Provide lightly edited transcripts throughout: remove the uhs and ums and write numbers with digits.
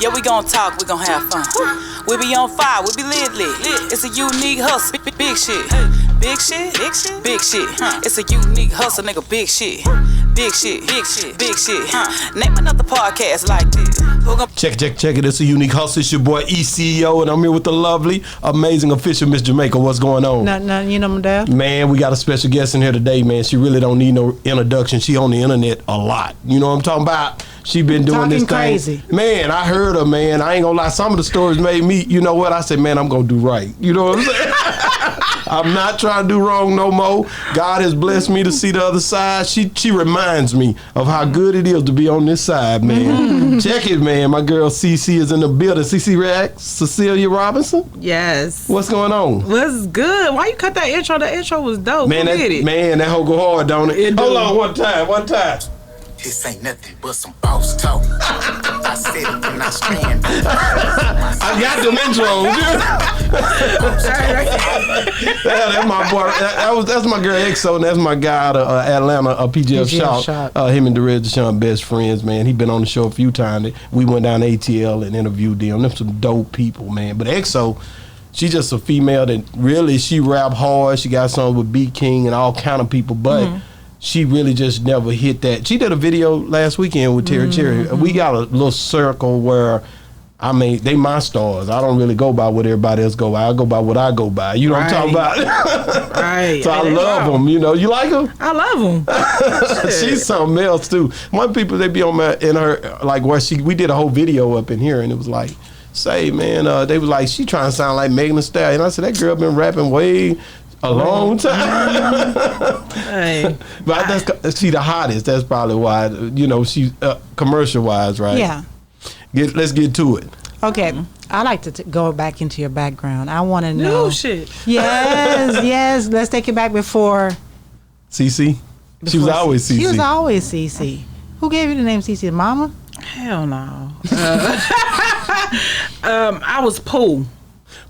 Yeah, we gon' talk, we gon' have fun. We be on fire, we be lit. It's a unique hustle, big shit. Big shit, big shit, big shit. It's a unique hustle, nigga, big shit. Big shit, big shit, big shit. Name another podcast like this. Check it. It's a unique hustle. It's your boy ECEO, and I'm here with the lovely, amazing official Miss Jamaica. What's going on? Nothing, you know, my dad. Man, we got a special guest in here today, man. She really don't need no introduction. She on the internet a lot. You know what I'm talking about? She been doing this thing. Crazy. Man, I heard her, man. I ain't gonna lie. Some of the stories made me, you know what? I said, man, I'm gonna do right. You know what I'm saying? I'm not trying to do wrong no more. God has blessed me to see the other side. She reminds me of how good it is to be on this side, man. Check it, man. My girl CeCe is in the building. CeCe Rex, Cecilia Robinson. Yes. What's going on? What's good? Why you cut that intro? That intro was dope. Man, that hoe go hard, don't it? Hold on, one time. This ain't nothing but some boss talk. I said it when I stand. I got them intros. That's my boy. That's my girl EXO, and that's my guy out of Atlanta, PGF Shop. Him and Derez Deshaun best friends, man. He been on the show a few times. We went down to ATL and interviewed them. Them some dope people, man. But EXO, she just a female that really, she rap hard. She got songs with B King and all kind of people, but she really just never hit that. She did a video last weekend with Terry Cherry. We got a little circle where, I mean, they my stars. I don't really go by what everybody else go by. I go by what I go by. You know what I'm talking about? Right. So I love them. You know, you like them? I love them. She's something else too. One people, they be on in her, like where we did a whole video up in here, and it was like, say, man, they was like, she trying to sound like Megan Thee Stallion. I said, that girl been rapping way a long time. Hey. But that's, she the hottest. That's probably why, you know, she's commercial wise, right? Yeah. Let's get to it. Okay. I like to go back into your background. I want to know. No shit. Yes. Let's take it back before. CeCe? She was always CeCe. She was always CeCe. Who gave you the name CeCe? Mama? Hell no. I was Pooh.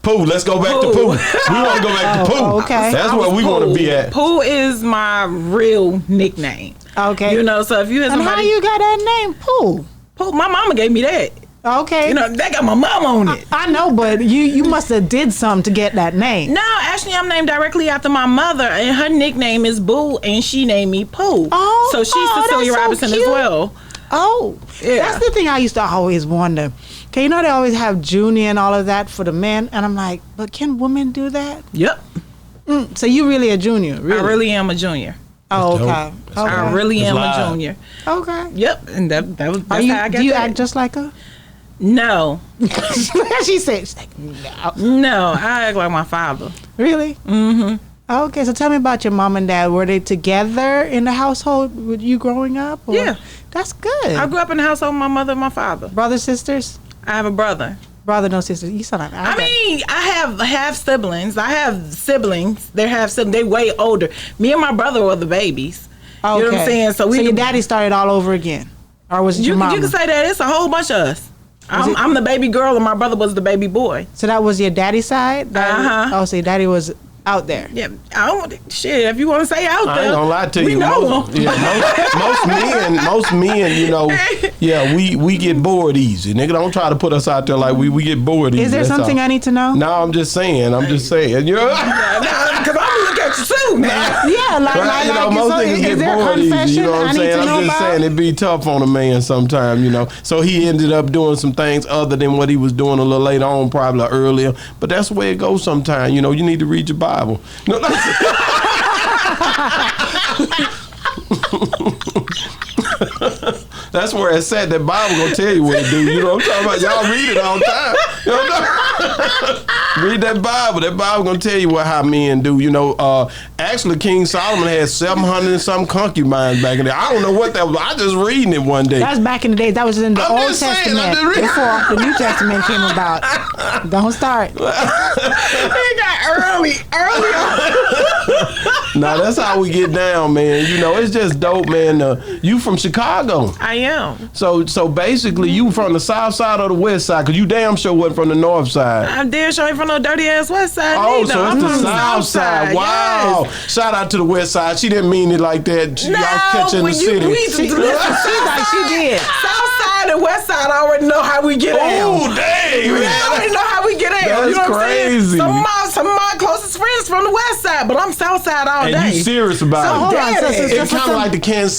Pooh, let's go back to Pooh. We want to go back to Pooh. Okay. That's where we want to be at. Pooh is my real nickname. Okay. You know, so if you had somebody. And how you got that name, Pooh? Pooh, my mama gave me that. Okay. You know, that got my mom on it. I know, but you must have did something to get that name. No, actually, I'm named directly after my mother, and her nickname is Boo, and she named me Pooh. Oh, so she's Cecilia Robinson so as well. Oh, yeah. That's the thing I used to always wonder. Okay, you know they always have junior and all of that for the men, and I'm like, but can women do that? Yep. So you really a junior? Really? I really am a junior. Oh, okay. I really am a junior. Okay. Yep, and that's how I got Do you that. act just like her? No. She said, she's like, no, I act like my father. Really? Mm-hmm. Okay, so tell me about your mom and dad. Were they together in the household with you growing up? Or? Yeah. That's good. I grew up in the household with my mother and my father. Brothers, sisters? I have a brother. Brother, no sisters. You sound like I mean, I have half siblings. I have siblings. They're half siblings. They way older. Me and my brother were the babies. Okay. You know what I'm saying? So your daddy started all over again? Or was it your mama? You can say that. It's a whole bunch of us. I'm the baby girl and my brother was the baby boy. So that was your daddy's side? Oh, so your daddy was out there. Yeah, I don't shit. If you want to say out there, I ain't gonna lie to you. Know most men, you know, yeah, we get bored easy. Nigga, don't try to put us out there like we get bored easy. Is there something I need to know? No, I'm just saying. You know, because I'm gonna look at you soon, man. Yeah, like you know, most niggas get bored easy. You know what I'm saying? I'm just saying it'd be tough on a man sometime. You know, so he ended up doing some things other than what he was doing a little later on, probably earlier. But that's the way it goes sometimes. You know, you need to read your Bible. No, that's where it's said. That Bible gonna tell you what to do. You know what I'm talking about? Y'all read it all the time. You know? Read that Bible. That Bible gonna tell you how men do. You know, actually, King Solomon had 700 and some concubines back in there. I don't know what that was. I just reading it one day. That's back in the day. That was in the Old Testament before the New Testament came about. Don't start. He got early. Nah, that's how we get down, man. You know, it's just dope, man. You from Chicago? I am. So basically, you from the south side or the west side? Cause you damn sure wasn't from the north side. I'm damn sure from the dirty ass west side. Oh, either. so it's I'm the from south side. Wow. Yes. Shout out to the west side. She didn't mean it like that. Y'all catching the city. She thought she did. South side Side and West Side already know how we get down. Oh, dang, man. I already know how we get down. That's You know what crazy. I'm saying? Some of my closest friends from the West Side, but I'm South Side all day. And you serious about it? hold on, It's kind of like the Kansas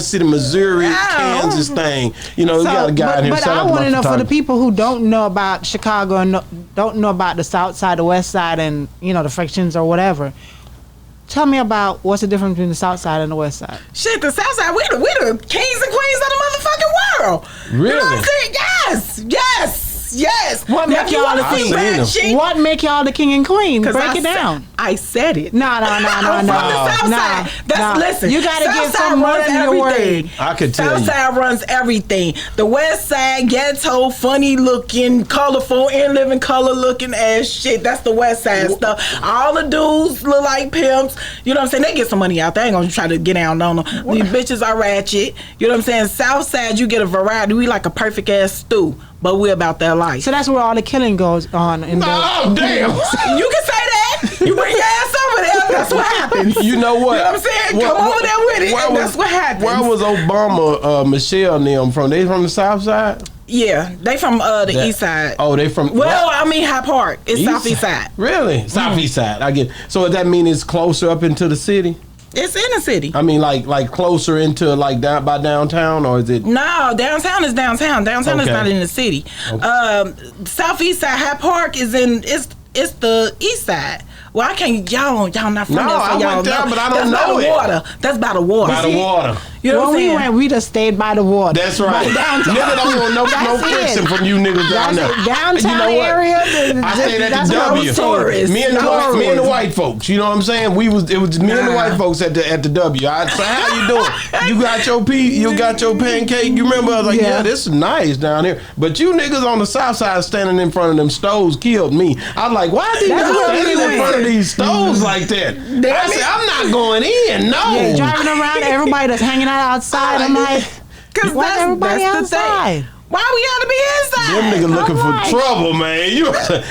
City, Missouri, Kansas thing. You know, we got a guy in here. But Shout I out to want my to know for the photographer. people who don't know about Chicago and don't know about the South Side, the West Side, and the frictions or whatever. Tell me about what's the difference between the South Side and the West Side. Shit, the South Side, we the kings and queens of the motherfucking world. Really? You know what I'm saying? Yes. What make y'all the king? What make y'all the king and queen? Break it down. I said it. No. I'm from the South Side. Listen. You got to South give Side some more runs than your everything. word. I could tell South you. Side runs everything. The West Side, ghetto, funny looking, colorful, in living color looking ass shit. That's the West Side stuff. All the dudes look like pimps. You know what I'm saying? They get some money out. They ain't gonna try to get down on them. These bitches are ratchet. You know what I'm saying? South Side, you get a variety. We like a perfect ass stew, but we about that life. So that's where all the killing goes on. Oh, damn. You can say that. You bring your ass over there. That's what happens. You know what? You know what I'm saying? Come over there with it. And that's what happens. Where was Obama, Michelle and them from? They from the South Side? Yeah, they from the East Side. Oh, they from... Well, I mean High Park. It's Southeast Side. Really? Southeast Side. I get. So does that mean it's closer up into the city? It's in the city. I mean, like closer into like down by downtown, or is it? No, downtown is downtown. Downtown is Okay. not in the city. Southeast Side, High Park is in. It's the East Side. Well, I can't. Y'all not from No, there, so I y'all went there, know. but I don't That's know by the it. water. That's by the water. By the water. You know When what I'm we saying? went, we just stayed by the water. That's right. Downtown. Nigga don't want no That's friction it. from you niggas down there. Downtown You know what? area. I stayed at that's the where W. we stayed. tourists. Me and the white folks. You know what I'm saying? It was me and the white folks at the W. So how you doing? You got your pancake. You remember? I was like, yeah, this is nice down here. But you niggas on the South Side standing in front of them stoves killed me. I was like, why are these That's niggas where we standing in went. front of these stoves like that? I said, I'm not going in. No. Yeah, driving around, everybody that's hanging out outside. I'm like, Because why everybody that's the outside? thing. Why we gotta be inside? Them niggas looking for Alright. trouble, man.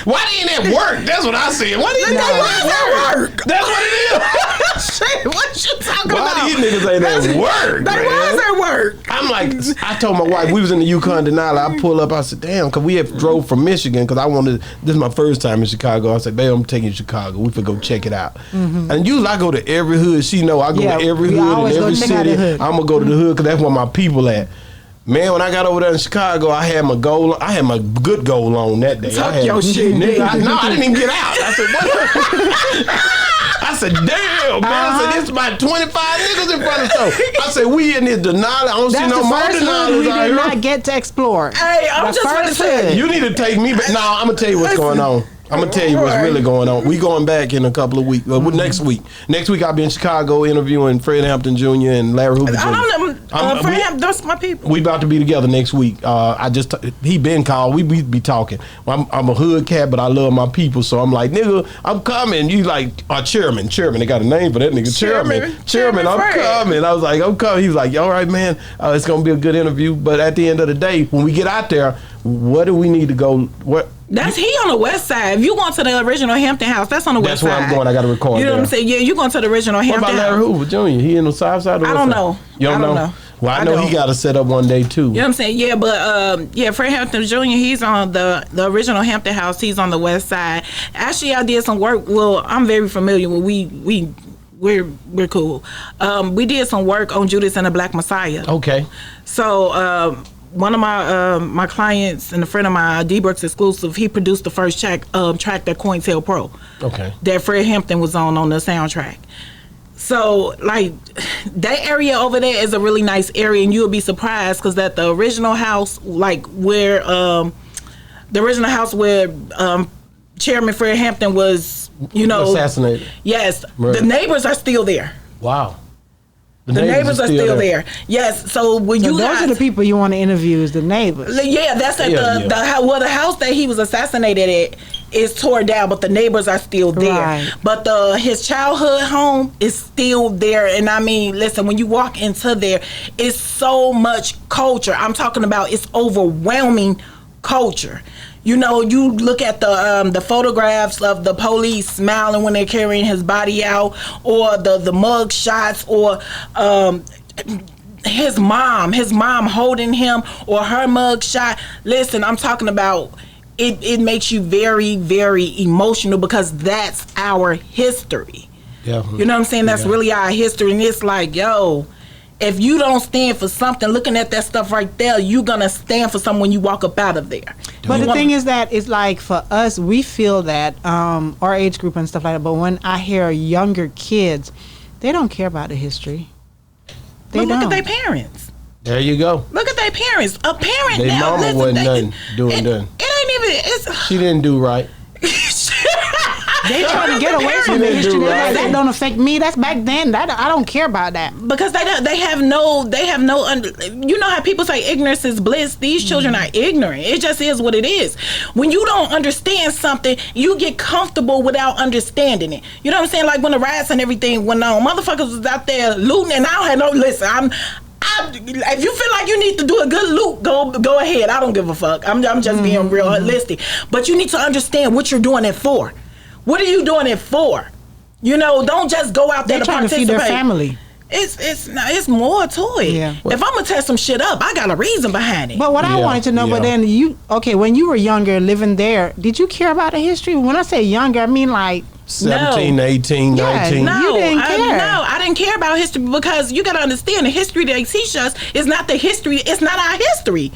Why they ain't at work? That's what I said. Why they ain't at work? That's what it is. Shit, what you talking about? Why these niggas ain't at work, They man? was at work. I'm like, I told my wife, we was in the Yukon Denali. I pull up, I said, damn, because we had drove from Michigan, because this is my first time in Chicago. I said, babe, I'm taking you to Chicago. We could go check it out. And usually I go to every hood. She know I go Yeah, to every we hood always in go every check out city. the hood. I'm going to go to the hood, because that's where my people at. Man, when I got over there in Chicago, I had my good goal on that day. Tuck I had, your shit, nigga. nigga. I didn't even get out. I said, what? I said, damn, man. I said, this is about 25 niggas in front of us. I said, we in this Denali. I don't see That's no the more first hood Denalis we out did here. not get to explore. Hey, I'm The just gonna first say. hood. You need to take me back. No, I'm going to tell you what's going on. I'm going to tell you what's really going on. We going back in a couple of weeks. Next week. Next week I'll be in Chicago interviewing Fred Hampton Jr. and Larry Hoover Jr. I don't know. Fred, those my people. We about to be together next week. He been called. We be talking. I'm a hood cat, but I love my people. So I'm like, nigga, I'm coming. You like chairman. They got a name for that nigga. Chairman. I'm Fred. coming. I was like, I'm coming. He was like, all right, man. It's gonna be a good interview. But at the end of the day, when we get out there, what do we need to go? That's he on the west side. If you going to the original Hampton House, that's on the west That's side. where I'm going. I got to record. You know there. what I'm saying? Yeah, you going to the original What Hampton about Larry House. Hoover Jr.? He in the south side or I west don't side? know. You don't I don't know? know. Well, I I know don't. he got to set up one day too. You know what I'm saying? Yeah, but Fred Hampton Jr. He's on the original Hampton House. He's on the west side. Actually, I did some work. Well, I'm very familiar with we're cool. We did some work on Judas and the Black Messiah. Okay. So one of my clients and a friend of mine, D Brooks exclusive, he produced the first track that Cointel Pro. Okay. That Fred Hampton was on the soundtrack. So, like, that area over there is a really nice area, and you'll be surprised because that the original house, like where Chairman Fred Hampton was, assassinated. Yes, Right. the neighbors are still there. Wow. The neighbors are still there. Yes, so when you those are the people you want to interview is the neighbors. Yeah, that's at the house that he was assassinated at is tore down, but the neighbors are still there. Right. But his childhood home is still there. And I mean, listen, when you walk into there, it's so much culture. I'm talking about it's overwhelming culture. You know, you look at the photographs of the police smiling when they're carrying his body out, or the mug shots, or his mom holding him or her mug shot. Listen, I'm talking about it makes you very, very emotional because that's our history. Yeah. You know what I'm saying? That's really our history. And it's like, yo, if you don't stand for something, looking at that stuff right there, you're going to stand for something when you walk up out of there. But the thing is that it's like for us, we feel that our age group and stuff like that. But when I hear younger kids, they don't care about the history. They don't. Look at their parents. There you go. Look at their parents. A parent Their now. mama wasn't nothing doing done. It ain't even. She didn't do right. They trying to get away from the history. That don't affect me. That's back then. I don't care about that because they have no. You know how people say ignorance is bliss. These children are ignorant. It just is what it is. When you don't understand something, you get comfortable without understanding it. You know what I'm saying? Like when the riots and everything went on, motherfuckers was out there looting, and I don't have no. Listen, if you feel like you need to do a good loot, go ahead. I don't give a fuck. I'm just being realistic. But you need to understand what you're doing it for. What are you doing it for? You know, don't just go out there to trying participate. To feed their family. It's more to it. Yeah. If I'm gonna tear some shit up, I got a reason behind it. But what I wanted to know, but then when you were younger, living there, did you care about the history? When I say younger, I mean like 17, 18, 19. No, you didn't care. I didn't care about history because you gotta understand the history they teach us is not the history. It's not our history.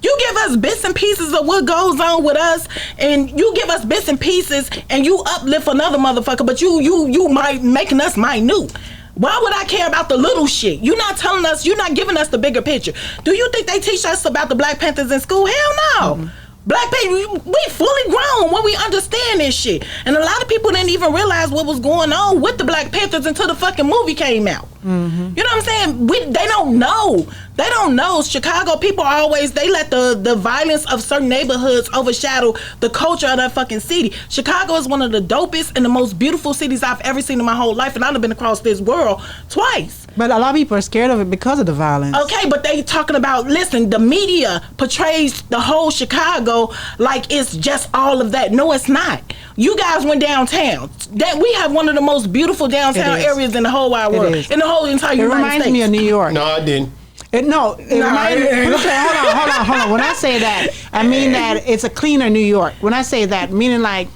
You give us bits and pieces of what goes on with us, and you give us bits and pieces, and you uplift another motherfucker, but you might making us minute. Why would I care about the little shit? You're not telling us, you're not giving us the bigger picture. Do you think they teach us about the Black Panthers in school? Hell no. Mm-hmm. Black people, we fully grown when we understand this shit. And a lot of people didn't even realize what was going on with the Black Panthers until the fucking movie came out. Mm-hmm. You know what I'm saying? They don't know. They don't know. Chicago people they let the violence of certain neighborhoods overshadow the culture of that fucking city. Chicago is one of the dopest and the most beautiful cities I've ever seen in my whole life, and I've been across this world twice. But a lot of people are scared of it because of the violence. Okay, but they talking about, listen, the media portrays the whole Chicago like it's just all of that. No, it's not. You guys went downtown. That we have one of the most beautiful downtown areas in the whole wide world. In the whole entire United States. It reminds me of New York. No, I didn't. Hold on. When I say that, I mean that it's a cleaner New York. When I say that, meaning like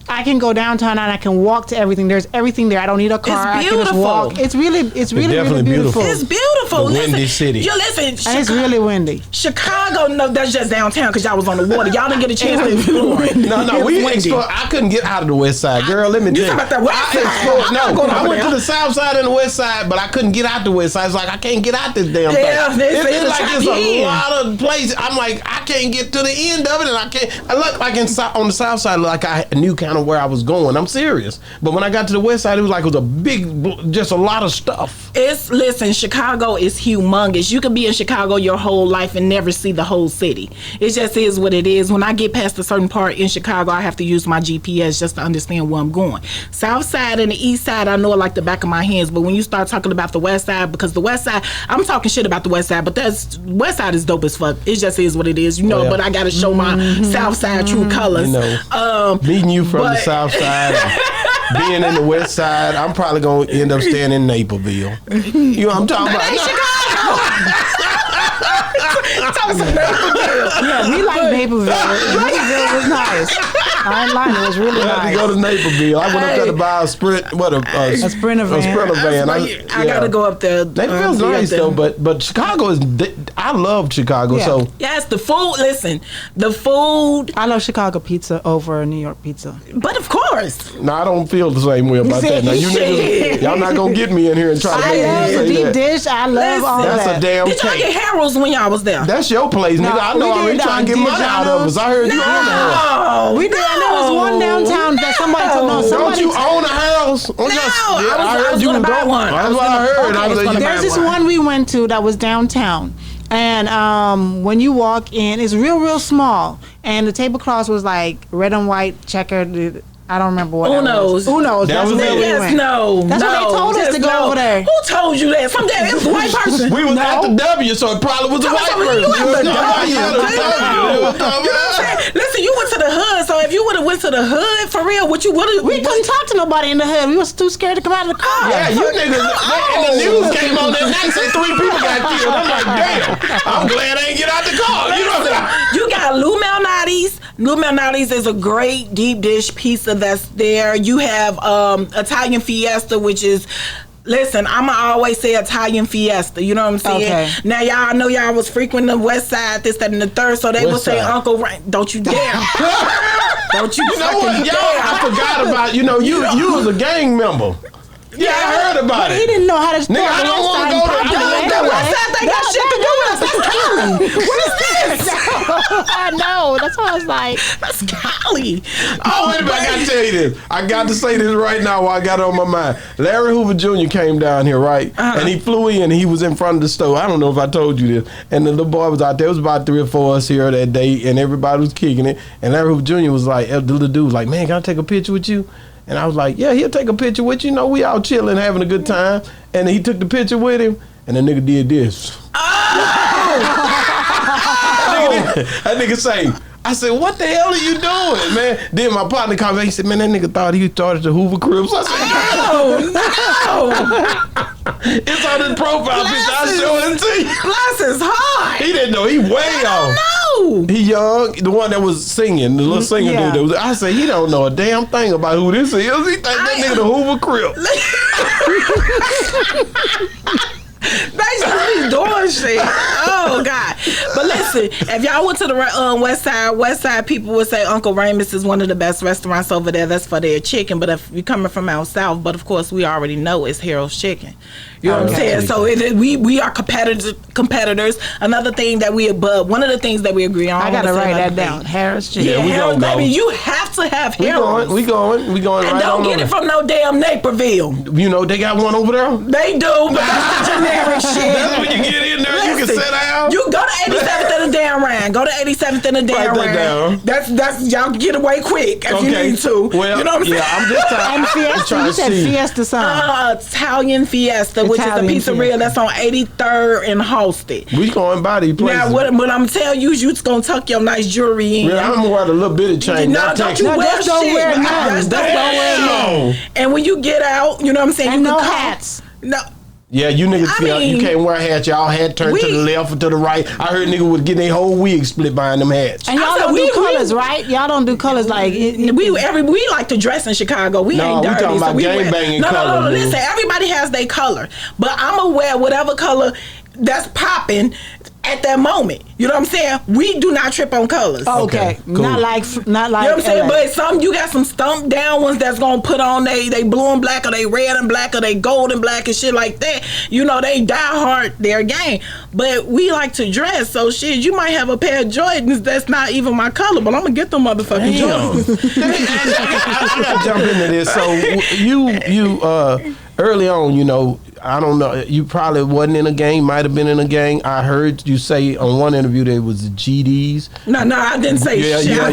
I can go downtown and I can walk to everything. There's everything there. I don't need a car. It's beautiful. I can just walk. It's really beautiful. It's beautiful. The windy city. You listen, and it's really windy. Chicago, no, that's just downtown because y'all was on the water. Y'all didn't get a chance to explore. No, I couldn't get out of the west side, girl. Let me tell you. About that west side? I went to the south side and the west side, but I couldn't get out the west side. It's like I can't get out this damn thing. It's like there's a lot of places. I'm like I can't get to the end of it, and I can't. I look like on the south side, like I knew kind of where I was going. I'm serious. But when I got to the west side, it was like it was a big, just a lot of stuff. Listen, Chicago is humongous. You could be in Chicago your whole life and never see the whole city. It just is what it is. When I get past a certain part in Chicago, I have to use my GPS just to understand where I'm going. South side and the east side, I know it like the back of my hands. But when you start talking about the west side, because the west side, I'm talking shit about the west side, but west side is dope as fuck. It just is what it is, you know. But I got to show my south side true colors. You know, meeting you from the south side. Being in the west side, I'm probably gonna end up staying in Naperville. You know what I'm talking about? Yeah, we like Naperville. Naperville was nice. I ain't lying, it was really nice. I had to go to Naperville. I went up there to buy a Sprinter van. I gotta go up there. Naperville's nice though, but Chicago is. I love Chicago. Yeah. So yes, the food. Listen, the food. I love Chicago pizza over New York pizza. But of course. No, I don't feel the same way about that. Now you niggas, y'all not gonna get me in here and try to make me say that. Deep dish. I love all that. That's a damn cake. Did y'all get Harold's when y'all was there? That's your place, nigga. I know I already trying to get money out of us. I heard you own a house. We did. And there was one downtown that somebody told no. Don't you own a house? I was gonna buy one. That's what I heard. There's this one we went to that was downtown. And when you walk in, it's real small. And the tablecloth was like red and white checkered. I don't remember what Uno's. Uno's. That That's was where it. we Yes, went. no. That's no, what they told us just to go no. over there. Who told you that? Some damn, it was a white person. We was at the W, so it probably was a white person. You at the W. Yeah, the W. You know what I'm saying? Listen, you went to the hood, so if you would have went to the hood for real, what you would have? We couldn't talk to nobody in the hood. We was too scared to come out of the car. Yeah, you niggas. And the news came on that night, said 3 people got killed. I'm like, damn. I'm glad I ain't get out the car. You know what I'm saying? You got Lou Malnati's. Lou Malnati's is a great deep dish pizza that's there. You have Italian Fiesta, which is. Listen, I'ma always say Italian Fiesta. You know what I'm saying? Okay. Now y'all know y'all was frequenting the West Side, this, that, and the third, so they would say Side? Uncle Ray. Don't you dare! Don't you? You know what, fucking y'all? dare. I forgot about. You was a gang member. Yeah, I heard about But it. he didn't know how to spell Nigga, I the don't West wanna Side go to- properly. I don't The know West Side, they got shit to do with us. That's Cali. What is this? I know. That's why I was like, That's Cali. Oh, wait a minute, I gotta tell you this. I got to say this right now while I got it on my mind. Larry Hoover Jr. came down here, right? And he flew in, he was in front of the store. I don't know if I told you this. And the little boy was out there. It was about 3 or 4 of us here that day, and everybody was kicking it. And Larry Hoover Jr. was like, the little dude was like, man, can I take a picture with you? And I was like, yeah, he'll take a picture with you. You know, we all chilling, having a good time. And he took the picture with him, and the nigga did this. That nigga say, I said, what the hell are you doing, man? Then my partner called me. He said, man, that nigga thought he started the Hoover Crips. I said, no. It's on his profile picture. I'll show it to you. Bless his heart. He didn't know. He way off. No. He young, the one that was singing, the little singer Yeah. dude. I said, he don't know a damn thing about who this is. He think that nigga the Hoover Crip. They just be doing shit. Oh God! But listen, if y'all went to the West Side people would say Uncle Ramus is one of the best restaurants over there. That's for their chicken. But if you're coming from out south, but of course we already know it's Harold's Chicken. You know what I'm saying? So we are competitors. Another thing that one of the things that we agree on. I gotta write that down. Harris Chicken. Yeah, we Harold, gonna go. baby, you have to have We Harold. going And right don't on get over. it from no damn Naperville. You know, they got one over there. They do, but that's the generic shit. That's when you get in there, you can Listen, sit down. You go to 87th and the damn round. Go to 87th and the damn Write that round. down. That's y'all can get away quick if you need to. Well, you know what I'm saying? I'm just trying. And Fiesta, you said Fiesta something. Italian Fiesta, which Italian is a pizzeria Fiesta. that's on 83rd and Halsted. We going by these places. Now, what I'm telling you, you's gonna tuck your nice jewelry in. Yeah, I'm gonna wear a little bit of change. No, I'll don't take you it. No, wear just don't shit. wear none. Just don't wear Damn. none. And when you get out, you know what I'm saying? And you no can call- hats. No. Yeah, you niggas, I mean, you can't wear hats. Y'all hat turned to the we- left or to the right. I heard niggas was getting their whole wig split behind them hats. And y'all I said, don't do we- colors, right? Y'all don't do colors like We like to dress in Chicago. We No, ain't we dirty. talking about we gang wear- banging no, color, No, boo. listen, everybody has their color, but I'ma wear whatever color that's popping at that moment. You know what I'm saying? We do not trip on colors. Okay, cool. not like You know what I'm saying? LA. But some you got some stumped down ones that's gonna put on they blue and black or they red and black or they gold and black and shit like that. You know, they die hard their game. But we like to dress, so shit, you might have a pair of Jordans that's not even my color, but I'm gonna get them motherfucking Jordans. I gotta jump into this. So you early on, you know, I don't know, you probably wasn't in a gang, might have been in a gang. I heard you say on one interview there was the GDs. No, I didn't say shit. I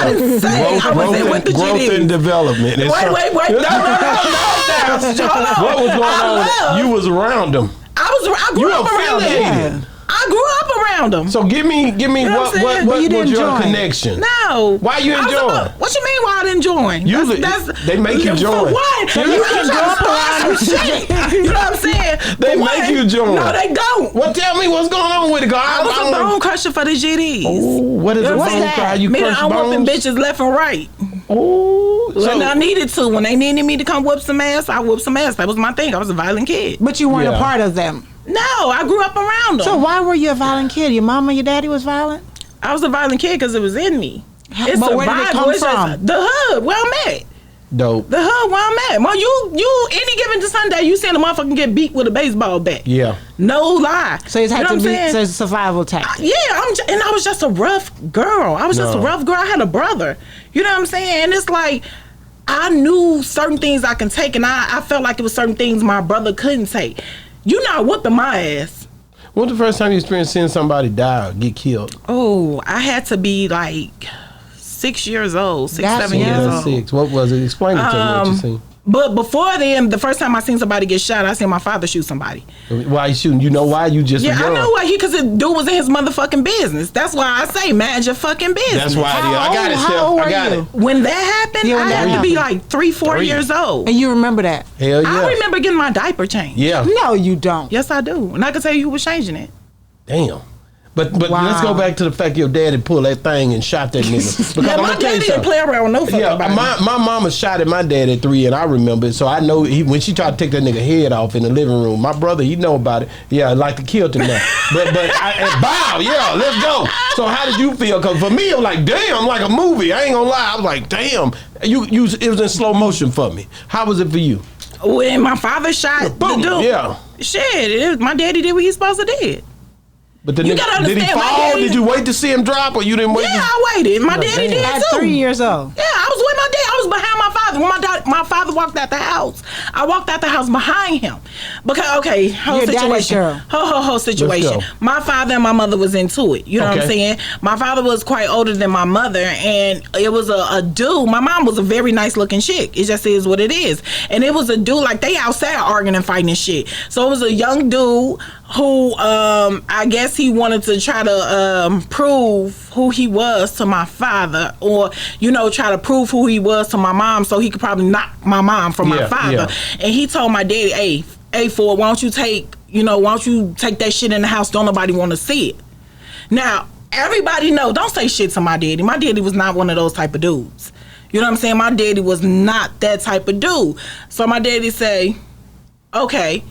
didn't say. I wasn't with the growth GDs. and development. And Wait. so- No. Hold on. What was going on? You was around them. I grew You up around them. affiliated. I grew up around them. So give me know what I'm what saying? what But you was didn't your join. connection? No. Why you I was enjoying? about- What you mean why I didn't join? Usually, they make you join. For what? So you you can can grow up around shit. You know what I'm saying? They For make what? you join. No, they don't. Well, tell me what's going on with it, girl. I was a bone crusher for the GDs. Oh, what is You a know bone what I'm cry? saying? You Meaning crush I'm whooping bones? bitches left and right. Oh, When I so needed to. When they needed me to come whoop some ass, I whooped some ass. That was my thing. I was a violent kid. But you weren't Yeah. a part of them. No, I grew up around them. So why were you a violent kid? Your mama, your daddy was violent? I was a violent kid because it was in me. It's But where did it survival. come It's just from? the hood where I'm at. dope. The hood where I'm at. Well, you any given Sunday, you seeing a motherfucker get beat with a baseball bat. Yeah. No lie. So it's had You know to what be I'm saying? so it's a survival tactic. Yeah, and I was just a rough girl. I was just a No. rough girl. I had a brother. You know what I'm saying? And it's like I knew certain things I can take, and I felt like it was certain things my brother couldn't take. You not whooping my ass. When's the first time you experienced seeing somebody die or get killed? Oh, I had to be like 6 years old, That's 7 years young. old. 6. What was it? Explain it to me what you seen. But before then, the first time I seen somebody get shot, I seen my father shoot somebody. Why you shooting? You know why? You just Yeah, were young. I know why. Because the dude was in his motherfucking business. That's why I say, manage your fucking business. That's why it is. How I got it, old- Steph. how old I got were you? it. When that happened, Yeah, when I that had to be happened. like 3-4 years old. And you remember that? Hell yeah. I remember getting my diaper changed. Yeah. No, you don't. Yes, I do. And I can tell you who was changing it. Damn. But Wow. let's go back to the fact your daddy pulled that thing and shot that nigga. Because Yeah, I'm my gonna tell you daddy didn't something. play around with no fucking Yeah, body. my mama shot at my dad at 3, and I remember it. So I know when she tried to take that nigga head off in the living room. My brother, he know about it. Yeah, like to kill him now. but bow, yeah, let's go. So how did you feel? Because for me, it was like, damn, like a movie. I ain't gonna lie. I was like, damn. It was in slow motion for me. How was it for you? When my father shot Boom, the dude, yeah. shit, my daddy did what he supposed to do. But the You nigga, gotta did he understand, my fall? daddy- Did you wait to see him drop, or you didn't wait? Yeah, I waited. My daddy damn. did At too. 3 years old. Yeah, I was with my dad. I was behind my father. When my father walked out the house, I walked out the house behind him. Because, okay, whole You're daddy's situation. girl. Whole situation. Let's go. My father and my mother was into it. You know what I'm Okay. saying? My father was quite older than my mother, and it was a dude. My mom was a very nice looking chick. It just is what it is. And it was a dude, like, they outside arguing and fighting and shit. So it was a young dude who, I guess he wanted to try to prove who he was to my father, or try to prove who he was to my mom, so he could probably knock my mom from my Yeah, father. yeah. And he told my daddy, hey, Ford, why don't you take that shit in the house? Don't nobody want to see it. Now, everybody know, don't say shit to my daddy. My daddy was not one of those type of dudes. You know what I'm saying? My daddy was not that type of dude. So my daddy say, okay.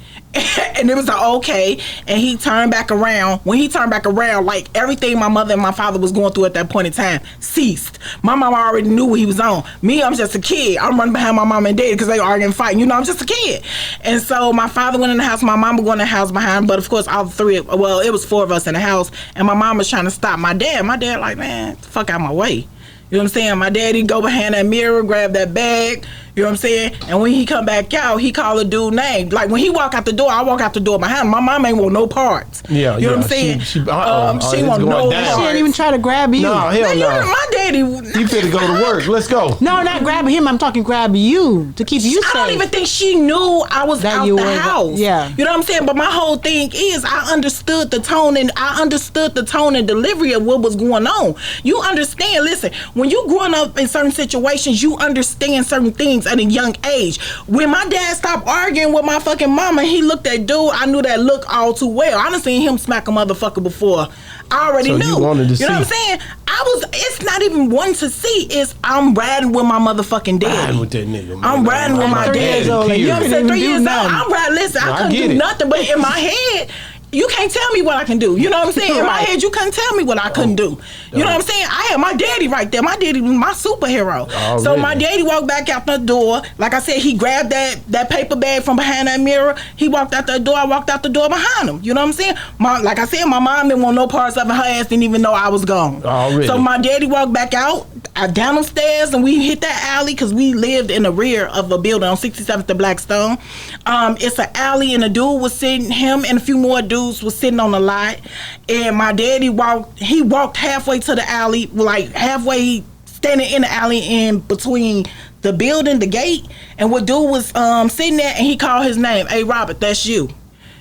And it was like, okay. And he turned back around. When he turned back around, like, everything my mother and my father was going through at that point in time ceased. My mama already knew what he was on. Me, I'm just a kid. I'm running behind my mom and dad because they arguing and fighting. I'm just a kid. And so my father went in the house. My mama went in the house behind. But of course, all three, it was 4 of us in the house. And my mom was trying to stop my dad. My dad like, man, get the fuck out of my way. You know what I'm saying? My daddy go behind that mirror, grab that bag. You know what I'm saying? And when he come back out, he call a dude name. Like, when he walk out the door, I walk out the door behind him. My mom ain't want no parts. Yeah, you know what I'm yeah. saying? She she it's want going no down. She parts. didn't even try to grab you. No, hell Man, no. my daddy. He finna go to work. Let's go. No, not grabbing him. I'm talking grab you to keep you safe. I don't even think she knew I was That out you the were- house. yeah. You know what I'm saying? But my whole thing is I understood the tone and delivery of what was going on. You understand, listen, when you growing up in certain situations, you understand certain things at a young age. When my dad stopped arguing with my fucking mama, he looked at dude, I knew that look all too well. I done seen him smack a motherfucker before. I already So knew. you wanted to know what I'm see. saying? It's not even one to see. It's I'm riding with my motherfucking daddy. Riding with that nigga, man. I'm riding with my At 3 daddy. years old, like, You know what I'm you saying? couldn't 3 do years old, nothing. I'm riding. Listen, No, I I couldn't get do it. nothing, but in my head, you can't tell me what I can do. You know what I'm saying? In my Right. head, you couldn't tell me what I couldn't do. You know what I'm saying? I had my daddy right there. My daddy was my superhero. So Already. my daddy walked back out the door. Like I said, he grabbed that paper bag from behind that mirror. He walked out the door. I walked out the door behind him. You know what I'm saying? Like I said, my mom didn't want no parts of it. Her ass didn't even know I was gone. Already. So my daddy walked back out. I down the stairs and we hit that alley because we lived in the rear of a building on 67th and Blackstone. It's an alley and a dude was sitting, him and a few more dudes was sitting on the lot. And my daddy walked halfway to the alley, like halfway standing in the alley in between the building, the gate, and what dude was sitting there and he called his name. Hey, Robert, that's you. You know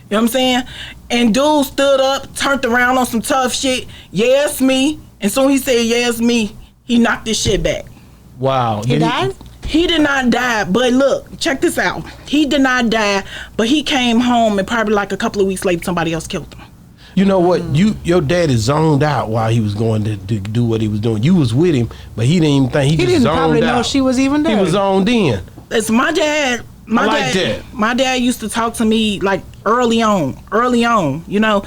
what I'm saying? And dude stood up, turned around on some tough shit. Yeah, it's me. And so he said, yeah, it's me. He knocked this shit back. Wow. He died? He did not die, but look, check this out. He did not die, but he came home and probably like a couple of weeks later, somebody else killed him. You know what? Your daddy zoned out while he was going to do what he was doing. You was with him, but he didn't even think. He just didn't zoned probably out. know she was even there. He was zoned in. It's my dad. I like that. My dad used to talk to me like early on, you know.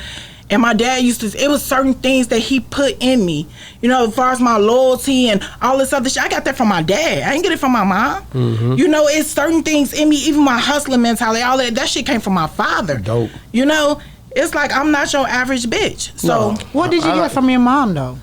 And my dad it was certain things that he put in me, you know, as far as my loyalty and all this other shit. I got that from my dad. I didn't get it from my mom. Mm-hmm. You know, it's certain things in me, even my hustling mentality, all that shit came from my father. Dope. You know, it's like I'm not your average bitch. So, No. What did you I get like- from your mom, though?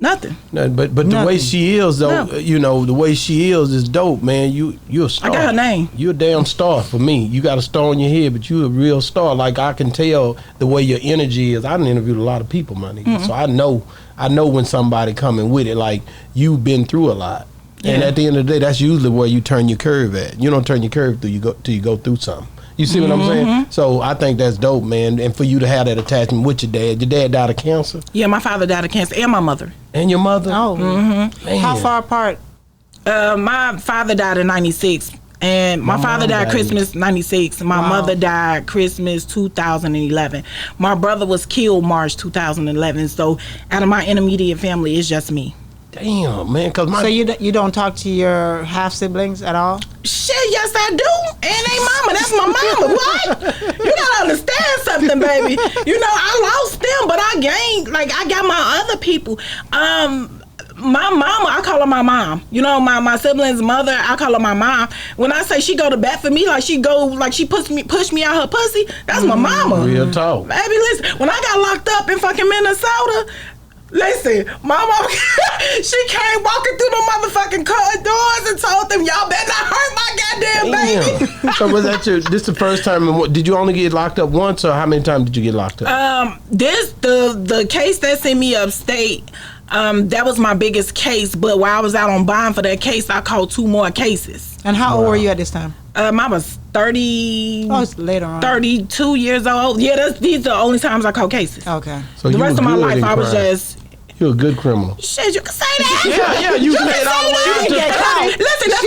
nothing. No, but the way Nothing. she is though, No. you know, the way she is dope, man. You're a star. I got her name. You're a damn star for me. You got a star on your head, but you're a real star. Like I can tell the way your energy is. I done interviewed a lot of people, my nigga, so I know I know when somebody coming with it, like you've been through a lot. And at the end of the day, that's usually where you turn your curve at. You don't turn your curve till you go through something. You see what I'm saying? So I think that's dope, man. And for you to have that attachment with your dad died of cancer? Yeah, my father died of cancer, and my mother. And your mother? Oh, man. How far apart? My father died in '96, and my father died Christmas '96. My mother died Christmas 2011. My brother was killed March 2011. So out of my intermediate family, it's just me. Damn, man. So you don't talk to your half siblings at all? Shit, yes I do. And they mama, that's my mama. What? You gotta understand something, baby. You know, I lost them, but I gained. Like I got my other people. My mama, I call her my mom. You know, my siblings' mother, I call her my mom. When I say she go to bat for me, like she push me out her pussy, that's my mama. Real talk. Baby, listen, when I got locked up in fucking Minnesota, listen, my mama, she came walking through the motherfucking corridors and told them, y'all better not hurt my goddamn baby. So was that this the first time? Did you only get locked up once, or how many times did you get locked up? The case that sent me upstate, that was my biggest case. But while I was out on bond for that case, I called 2 more cases. And how old were you at this time? I was 30. Oh, it's later on. 32 years old. Yeah, these are the only times I call cases. Okay. So the rest of my life, I was crime. just. You're a good criminal. Shit, you can say that. Yeah, you can say it all the way out. Listen, if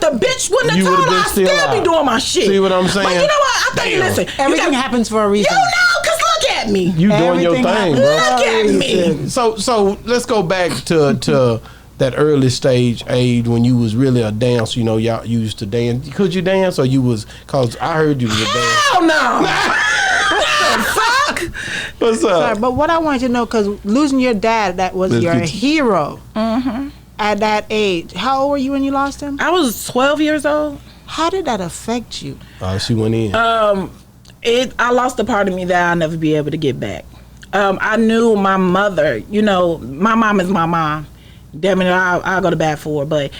the bitch wouldn't have told, I'd still be doing my shit. See what I'm saying? But you know what? I think, listen. Everything happens for a reason. You know, because look at me. You doing your thing, bro. Look at me. So let's go back to that early stage age when you was really a dancer. You know, y'all used to dance. Could you dance, or you was? Cause I heard you was a dancer. Hell no. What the fuck? What's up? Sorry, but what I wanted to know, because losing your dad, that was your hero at that age. How old were you when you lost him? I was 12 years old. How did that affect you? She went in. I lost a part of me that I'll never be able to get back. I knew my mother, you know, my mom is my mom. Damn it, I'll go to bat for her, but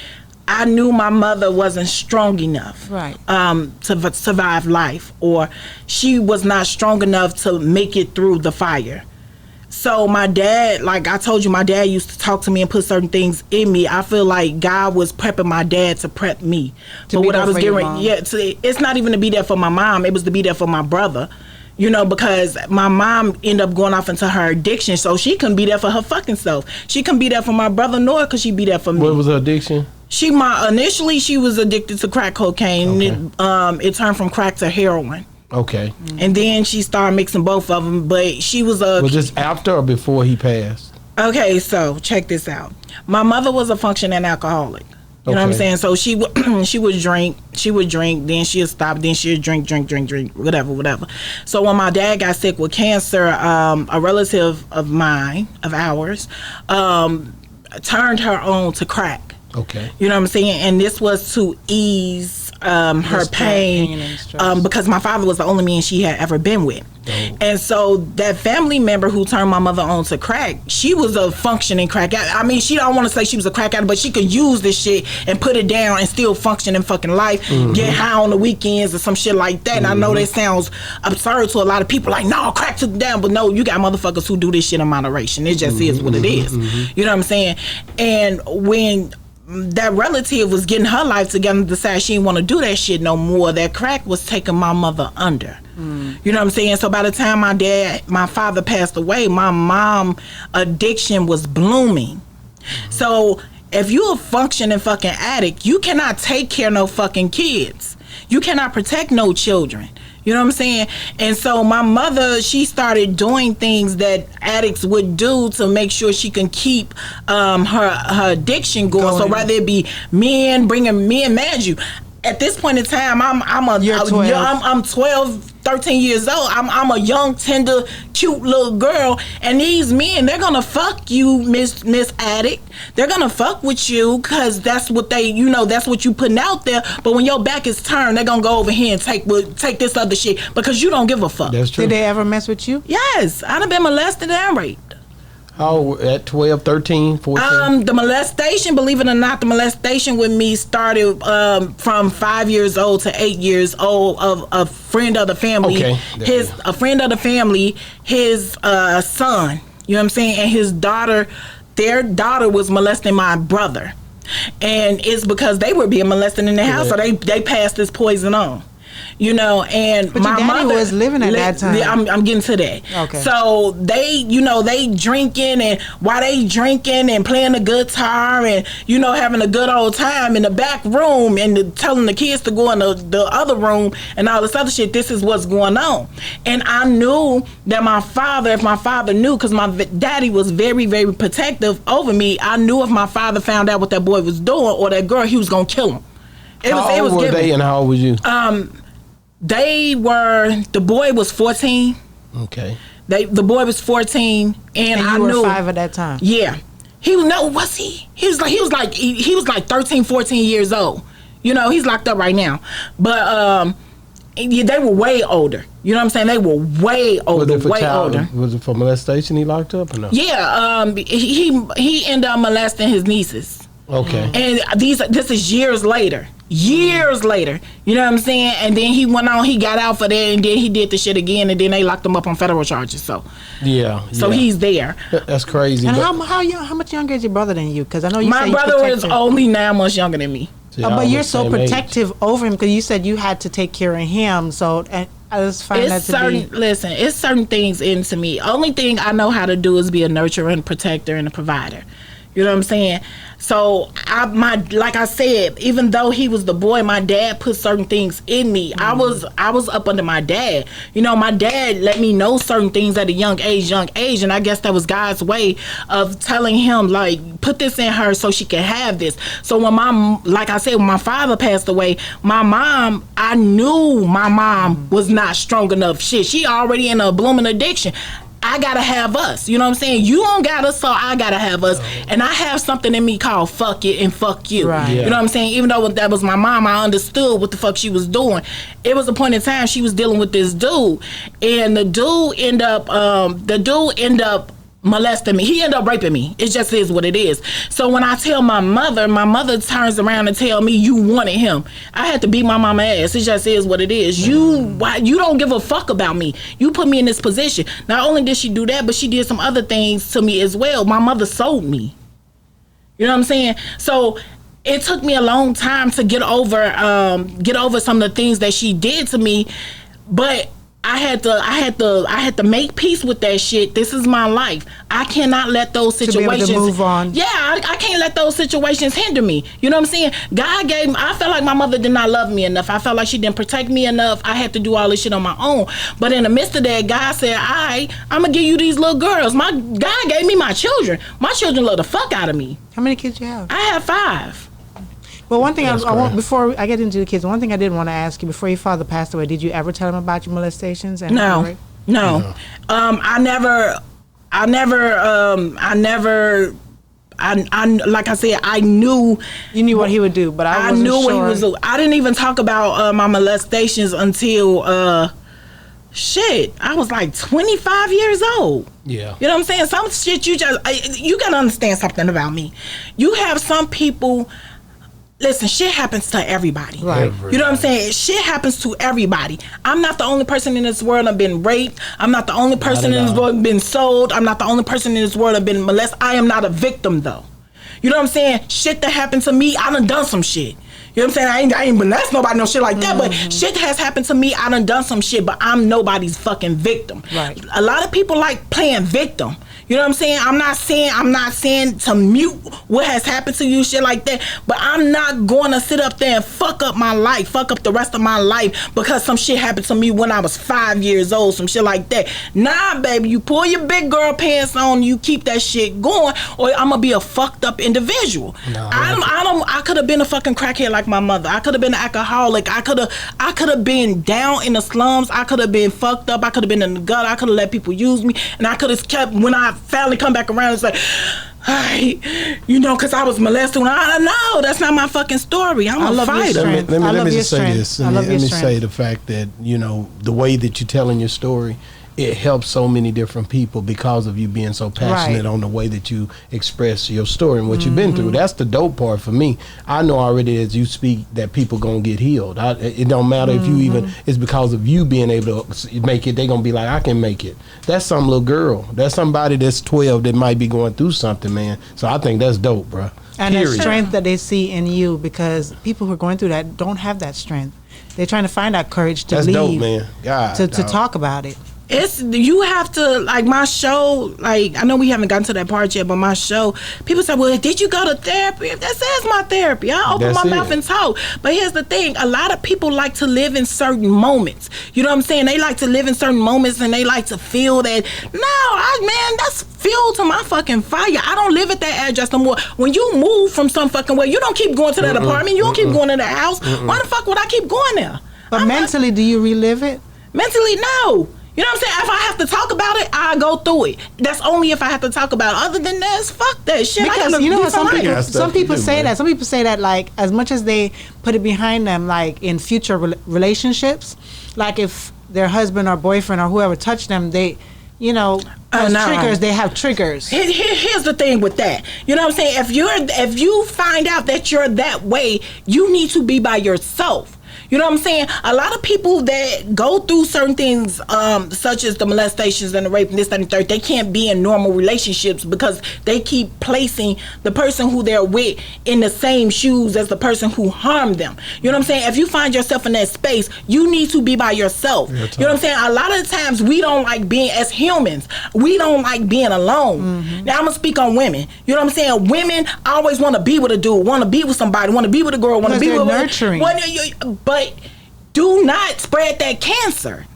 I knew my mother wasn't strong enough to survive life, or she was not strong enough to make it through the fire. So my dad, like I told you, my dad used to talk to me and put certain things in me. I feel like God was prepping my dad to prep me. To be there for your mom. It's not even to be there for my mom. It was to be there for my brother. You know, because my mom ended up going off into her addiction, so she couldn't be there for her fucking self. She couldn't be there for my brother, nor could she be there for me. What was her addiction? Initially she was addicted to crack cocaine. Okay. It turned from crack to heroin. Okay. And then she started mixing both of them, but she was a... Was this after or before he passed? Okay, so check this out. My mother was a functioning alcoholic. You know what I'm saying? So she would drink, then she'd stop, then she'd drink, whatever. So when my dad got sick with cancer, a relative of ours, turned her on to crack. Okay. You know what I'm saying? And this was to ease her pain because my father was the only man she had ever been with. And so that family member who turned my mother on to crack, she was a functioning crack addict. I mean, she don't want to say she was a crack addict, but she could use this shit and put it down and still function in fucking life, get high on the weekends or some shit like that. And I know that sounds absurd to a lot of people, like, no, crack took it down. But no, you got motherfuckers who do this shit in moderation. It just is what it is. You know what I'm saying? And when that relative was getting her life together and decided she didn't want to do that shit no more, that crack was taking my mother under. You know what I'm saying? So by the time my father passed away, my mom addiction was blooming. So if you're a functioning fucking addict, you cannot take care of no fucking kids. You cannot protect no children. You know what I'm saying? And so my mother, she started doing things that addicts would do to make sure she can keep her addiction going. So rather it be bringing men, mind you, at this point in time, I'm 12, 13 years old. I'm a young, tender, cute little girl, and these men, they're gonna fuck you, Miss Addict. They're gonna fuck with you because that's what that's what you putting out there. But when your back is turned, they're gonna go over here and take this other shit because you don't give a fuck. That's true. Did they ever mess with you? Yes, I'd have been molested and raped. How, at 12, 13, 14? The molestation, believe it or not, the molestation with me started from 5 years old to 8 years old of a friend of the family. Okay. A friend of the family, his son You know what I'm saying? And his daughter, their daughter was molesting my brother. And it's because they were being molested in the house, so they passed this poison on. You know, and but my your daddy mother was living at that time. I'm getting to that. Okay. So they drinking, and while they drinking and playing the guitar and having a good old time in the back room and telling the kids to go in the other room and all this other shit. This is what's going on, and I knew that if my father knew, because my daddy was very, very protective over me. I knew if my father found out what that boy was doing or that girl, he was gonna kill him. How old were they and how old was you? The boy was 14. Okay. The boy was 14, and I you knew. were 5 at that time. Yeah, was he? He was like 13, 14 years old. He's locked up right now, but they were way older. You know what I'm saying? They were way older, older. Was it for molestation he locked up or no? Yeah, he ended up molesting his nieces. Okay. And this is years later. You know what I'm saying? And then he went on, he got out for that, and then he did the shit again, and then they locked him up on federal charges. So he's there. That's crazy. And how much younger is your brother than you? Because I know you my brother is only 9 months younger than me. But you're so protective over him because you said you had to take care of him. So I just find that to be. Listen, it's certain things into me. Only thing I know how to do is be a nurturer and protector and a provider. You know what I'm saying? So like I said, even though he was the boy, my dad put certain things in me. Mm-hmm. I was up under my dad. My dad let me know certain things at a young age, and I guess that was God's way of telling him, like, put this in her so she can have this. So when my father passed away, I knew my mom was not strong enough. Shit, she already in a blooming addiction. I gotta have us. You know what I'm saying? You don't got us, so I gotta have us. And I have something in me called fuck it and fuck you. Right. You know what I'm saying? Even though that was my mom, I understood what the fuck she was doing. It was a point in time she was dealing with this dude, and the dude end up molesting me. He ended up raping me. It just is what it is. So when I tell my mother turns around and tell me, you wanted him. I had to beat my mama ass. It just is what it is. You don't give a fuck about me. You put me in this position. Not only did she do that, but she did some other things to me as well. My mother sold me. You know what I'm saying? So it took me a long time to get over some of the things that she did to me, but I had to make peace with that shit. This is my life. I cannot let those situations to be able to move on. Yeah, I can't let those situations hinder me. You know what I'm saying? I felt like my mother did not love me enough. I felt like she didn't protect me enough. I had to do all this shit on my own. But in the midst of that, God said, I'm gonna give you these little girls. God gave me my children. My children love the fuck out of me. How many kids you have? I have 5. Well, one thing I want, before I get into the kids, one thing I did want to ask you, before your father passed away, did you ever tell him about your molestations? No. I like I said, I knew. You knew what he would do, but I wasn't knew sure. what he was doing. I didn't even talk about my molestations until I was like 25 years old. Yeah. You know what I'm saying? Some shit you gotta understand something about me. You have some people. Listen, shit happens to everybody. Right. You know what I'm saying? Shit happens to everybody. I'm not the only person in this world I've been raped. I'm not the only person in this world I've been sold. I'm not the only person in this world I've been molested. I am not a victim, though. You know what I'm saying? Shit that happened to me, I done some shit. You know what I'm saying? I ain't molest nobody, no shit like that, but shit has happened to me. I done some shit, but I'm nobody's fucking victim. Right. A lot of people like playing victim. You know what I'm saying? I'm not saying to mute what has happened to you, shit like that, but I'm not going to sit up there and fuck up my life, fuck up the rest of my life because some shit happened to me when I was 5 years old, some shit like that. Nah, baby, you pull your big girl pants on, you keep that shit going, or I'm gonna be a fucked up individual. No, I could have been a fucking crackhead like my mother. I could have been an alcoholic. I could have been down in the slums. I could have been fucked up. I could have been in the gut. I could have let people use me, and I could have kept when I finally come back around and say, because I was molested. No, that's not my fucking story. I'm a fighter. Let me just say this. Let me say the fact that, the way that you're telling your story it helps so many different people because of you being so passionate on the way that you express your story and what you've been through. That's the dope part for me. I know already as you speak that people gonna get healed. It don't matter if you even, it's because of you being able to make it, they gonna be like, I can make it. That's some little girl. That's somebody that's 12 that might be going through something, man. So I think that's dope, bro. And the strength that they see in you, because people who are going through that don't have that strength. They're trying to find that courage to leave, dope, man. God, to talk about it. It's, you have to, like, my show, like, I know we haven't gotten to that part yet, but my show, people say, well, did you go to therapy? That says my therapy. I open my mouth and talk. But here's the thing, a lot of people like to live in certain moments. You know what I'm saying? They like to live in certain moments and they like to feel that, man, that's fuel to my fucking fire. I don't live at that address no more. When you move from some fucking way, you don't keep going to that apartment, you don't keep going to that house. Why the fuck would I keep going there? But mentally, do you relive it? Mentally, no. You know what I'm saying? If I have to talk about it, I go through it. That's only if I have to talk about it. Other than that, fuck that shit. Because you know what, some people say that. Some people say that, like, as much as they put it behind them, like in future relationships, like if their husband or boyfriend or whoever touched them, they, you know, triggers. They have triggers. Here's the thing with that. You know what I'm saying? If you find out that you're that way, you need to be by yourself. You know what I'm saying? A lot of people that go through certain things, such as the molestations and the rape and this, that, and the third, they can't be in normal relationships because they keep placing the person who they're with in the same shoes as the person who harmed them. You know what I'm saying? If you find yourself in that space, you need to be by yourself. You know what I'm saying? A lot of the times we don't like being, as humans, we don't like being alone. Now I'm going to speak on women. You know what I'm saying? Women always want to be with a dude, want to be with somebody, want to be with a girl, want to be with nurturing. But do not spread that cancer.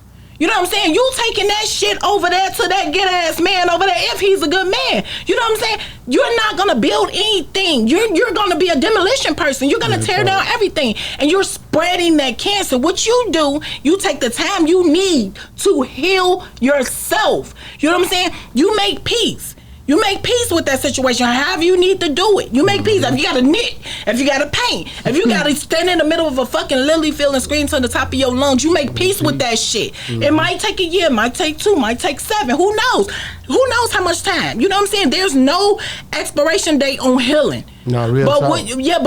You know what I'm saying? You taking that shit over there to that get ass man over there if he's a good man. You know what I'm saying? You're not gonna build anything. You're gonna be a demolition person. You're gonna tear down everything, and you're spreading that cancer. What you do, you take the time you need to heal yourself. You know what I'm saying? You make peace. You make peace with that situation. However you need to do it. You make peace. If you got to knit, if you got to paint, if you got to stand in the middle of a fucking lily field and scream to the top of your lungs, you make peace with that shit. It might take a year, might take 2, might take 7. Who knows? Who knows how much time? You know what I'm saying? There's no expiration date on healing. No, real but talk.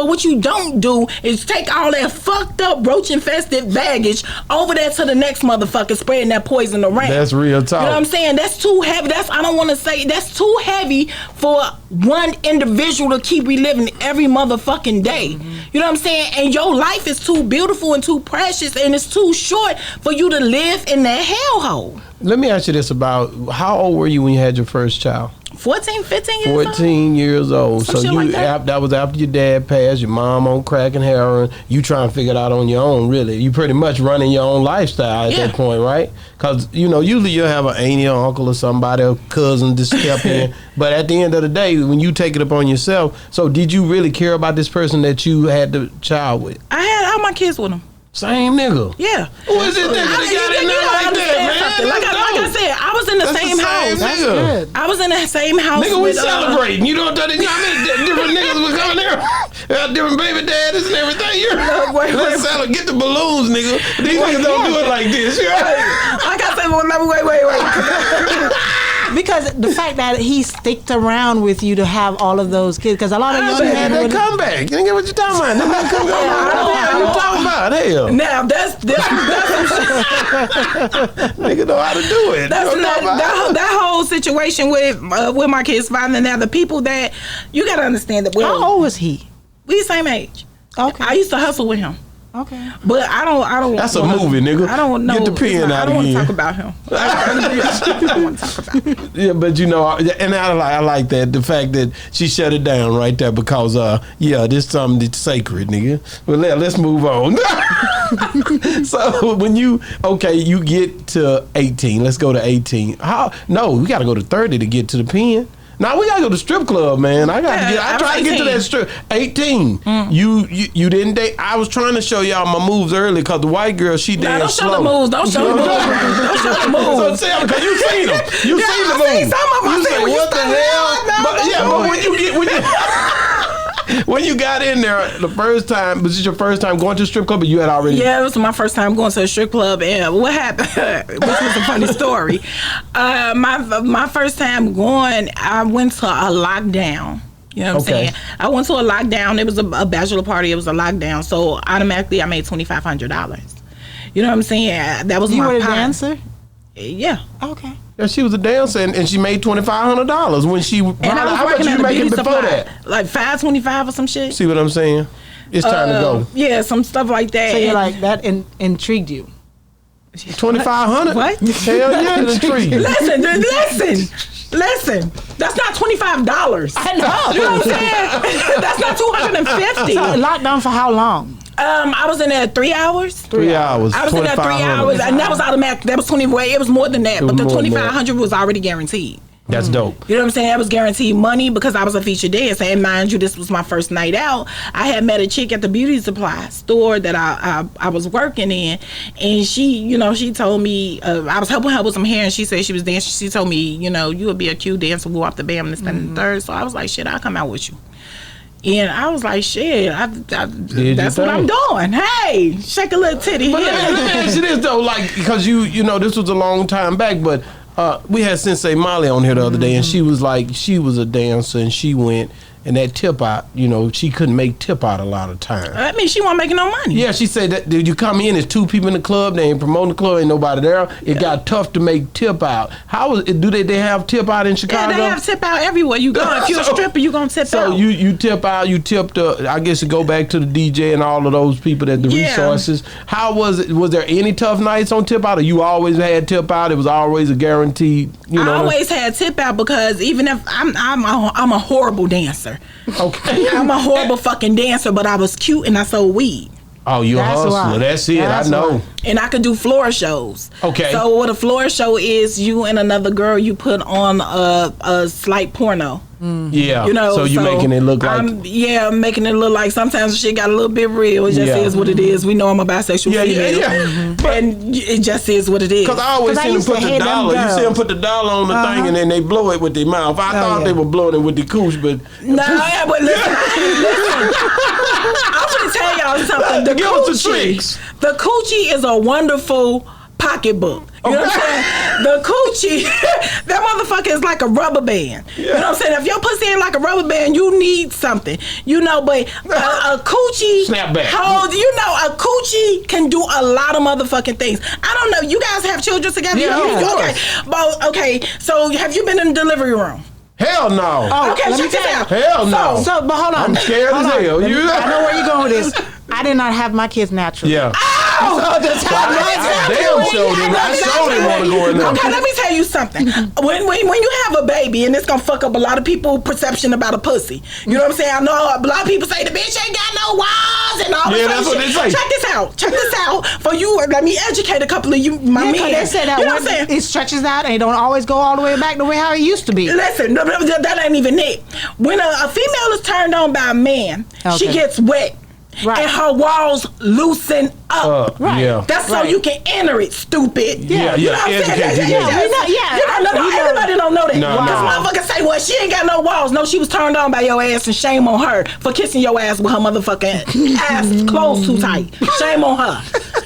what you don't do is take all that fucked up roach infested baggage over there to the next motherfucker spreading that poison around. That's real talk. You know what I'm saying? That's too heavy. I don't want to say that's too heavy for one individual to keep reliving every motherfucking day. You know what I'm saying? And your life is too beautiful and too precious, and it's too short for you to live in that hellhole. Let me ask you this about, how old were you when you had your first child? 14, 15 years old. 14 years old. Some So shit you like that. that was after your dad passed, your mom on crack and heroin. You trying to figure it out on your own, really. You pretty much running your own lifestyle at that point, right? Because, you know, usually you'll have an auntie or uncle or somebody, or cousin to step in. But at the end of the day, when you take it upon yourself, so did you really care about this person that you had the child with? I had all my kids with him. Same nigga. Yeah. Who is it that got in there like that, man? Like I said, I was in the same house. That's good. I was in the same house. Nigga, we with, celebrating. You know what I mean? Different niggas were coming there. Different baby daddies and everything. Let's celebrate. Get the balloons, nigga. These niggas don't do it like this. Like I said, wait. Because the fact that he sticked around with you to have all of those kids, because a lot of young men that comeback. You didn't get what you're talking about. What you talking about? Hell. Now that's some shit. Nigga know how to do it. That whole situation with my kids' father. Now the people that you gotta understand that. How old was he? We the same age. Okay. I used to hustle with him. Okay. But I don't. That's a movie, nigga. I don't know. Get the pen out I don't want to again. talk about him. I don't want to talk about him. Yeah, but you know, and I like that, the fact that she shut it down right there because, this something that's sacred, nigga. Well, let's move on. So when you get to 18, let's go to 18. We got to go to 30 to get to the pen. Now we gotta go to strip club, man. I tried to get to that strip. 18. You didn't date. I was trying to show y'all my moves early because the white girl, she danced slow. Don't show the moves. Don't show the moves. So because you seen them. You seen the I seen moves. some of them. You say what the hell? But when you When you got in there the first time, was this your first time going to a strip club, or you had already? Yeah, it was my first time going to a strip club, and what happened, which was a funny story. My first time going, I went to a lockdown. You know what I'm saying? I went to a lockdown. It was a bachelor party. It was a lockdown. So automatically, I made $2,500. You know what I'm saying? That was you my were a pie. dancer? Yeah. Okay. Yeah, she was a dancer, and she made $2,500 when she. And I was how much working you at the making beauty before supply, that? like $5.25 or some shit. See what I'm saying? It's time to go. Yeah, some stuff like that. So you're like, that intrigued you? $2,500? What? Hell yeah, it's intriguing. Listen. That's not $25. I know. You know what I'm saying? That's not $250. So lockdown for how long? I was in there 3 hours. 3 hours. I was in there 3 hours, and that was automatic. That was 20. It was more than that, but the $2,500 was already guaranteed. That's dope. You know what I'm saying? I was guaranteed money because I was a featured dancer. And mind you, this was my first night out. I had met a chick at the beauty supply store that I was working in, and she told me I was helping her with some hair, and she said she was dancing. She told me, you would be a cute dancer, go off the bam and stand in the third. So I was like, shit, I'll come out with you. And I was like, shit, that's what I'm doing. Hey, shake a little titty. But let me ask you this though, like, because you this was a long time back, but we had Sensei Molly on here the other day, and she was like, she was a dancer, and she went, and that tip out, she couldn't make tip out a lot of time. I mean, she wasn't making no money. Yeah, she said that you come in, there's 2 people in the club, they ain't promoting the club, ain't nobody there. It got tough to make tip out. How was it? Do they have tip out in Chicago? Yeah, they have tip out everywhere you go. If you're a stripper, you gonna tip out. So you tip out, you tip the, I guess, to go back to the DJ and all of those people that the resources. How was it? Was there any tough nights on tip out, or you always had tip out? It was always a guaranteed. I always had tip out because even if I'm a horrible dancer. Okay. I'm a horrible fucking dancer, but I was cute and I sold weed. Oh, you a hustler. That's it. I know. And I could do floor shows. Okay. So what a floor show is, you and another girl, you put on a slight porno. Yeah. So you making it look like. I'm making it look like sometimes the shit got a little bit real. It just is what it is. We know I'm a bisexual female. Yeah. And it just is what it is. Because I always see them put the dollar. You see them put the dollar on the thing and then they blow it with their mouth. I thought they were blowing it with the cooch, but. No, but listen. I'm going to tell y'all something. The coochie is a wonderful pocketbook. You know what I'm saying? The coochie, that motherfucker is like a rubber band. You know what I'm saying? If your pussy ain't like a rubber band, you need something. But a coochie Snapback. A coochie can do a lot of motherfucking things. I don't know. You guys have children together? Yeah, okay. So have you been in the delivery room? Hell no. Oh, okay, check this out. Hell no. But hold on. I'm scared as hell. I know where you're going with this. I did not have my kids naturally. Yeah. Oh! I damn showed him. I showed him want to go in there. Okay, let me tell you something. When you have a baby, and it's gonna fuck up a lot of people's perception about a pussy. You know what I'm saying? I know a lot of people say the bitch ain't got no walls and all this. Yeah, that's what they say. Check this out. For you, let me educate a couple of you, my men. They said that it stretches out and it don't always go all the way back the way how it used to be. Listen, that ain't even it. When a female is turned on by a man, she gets wet. Right. And her walls loosen up. Right. Yeah. That's so you can enter it, stupid. Yeah. You know what I'm saying? Everybody don't know that. Because motherfuckers say, well, she ain't got no walls. No, she was turned on by your ass, and shame on her for kissing your ass with her motherfucking ass closed too tight. Shame on her.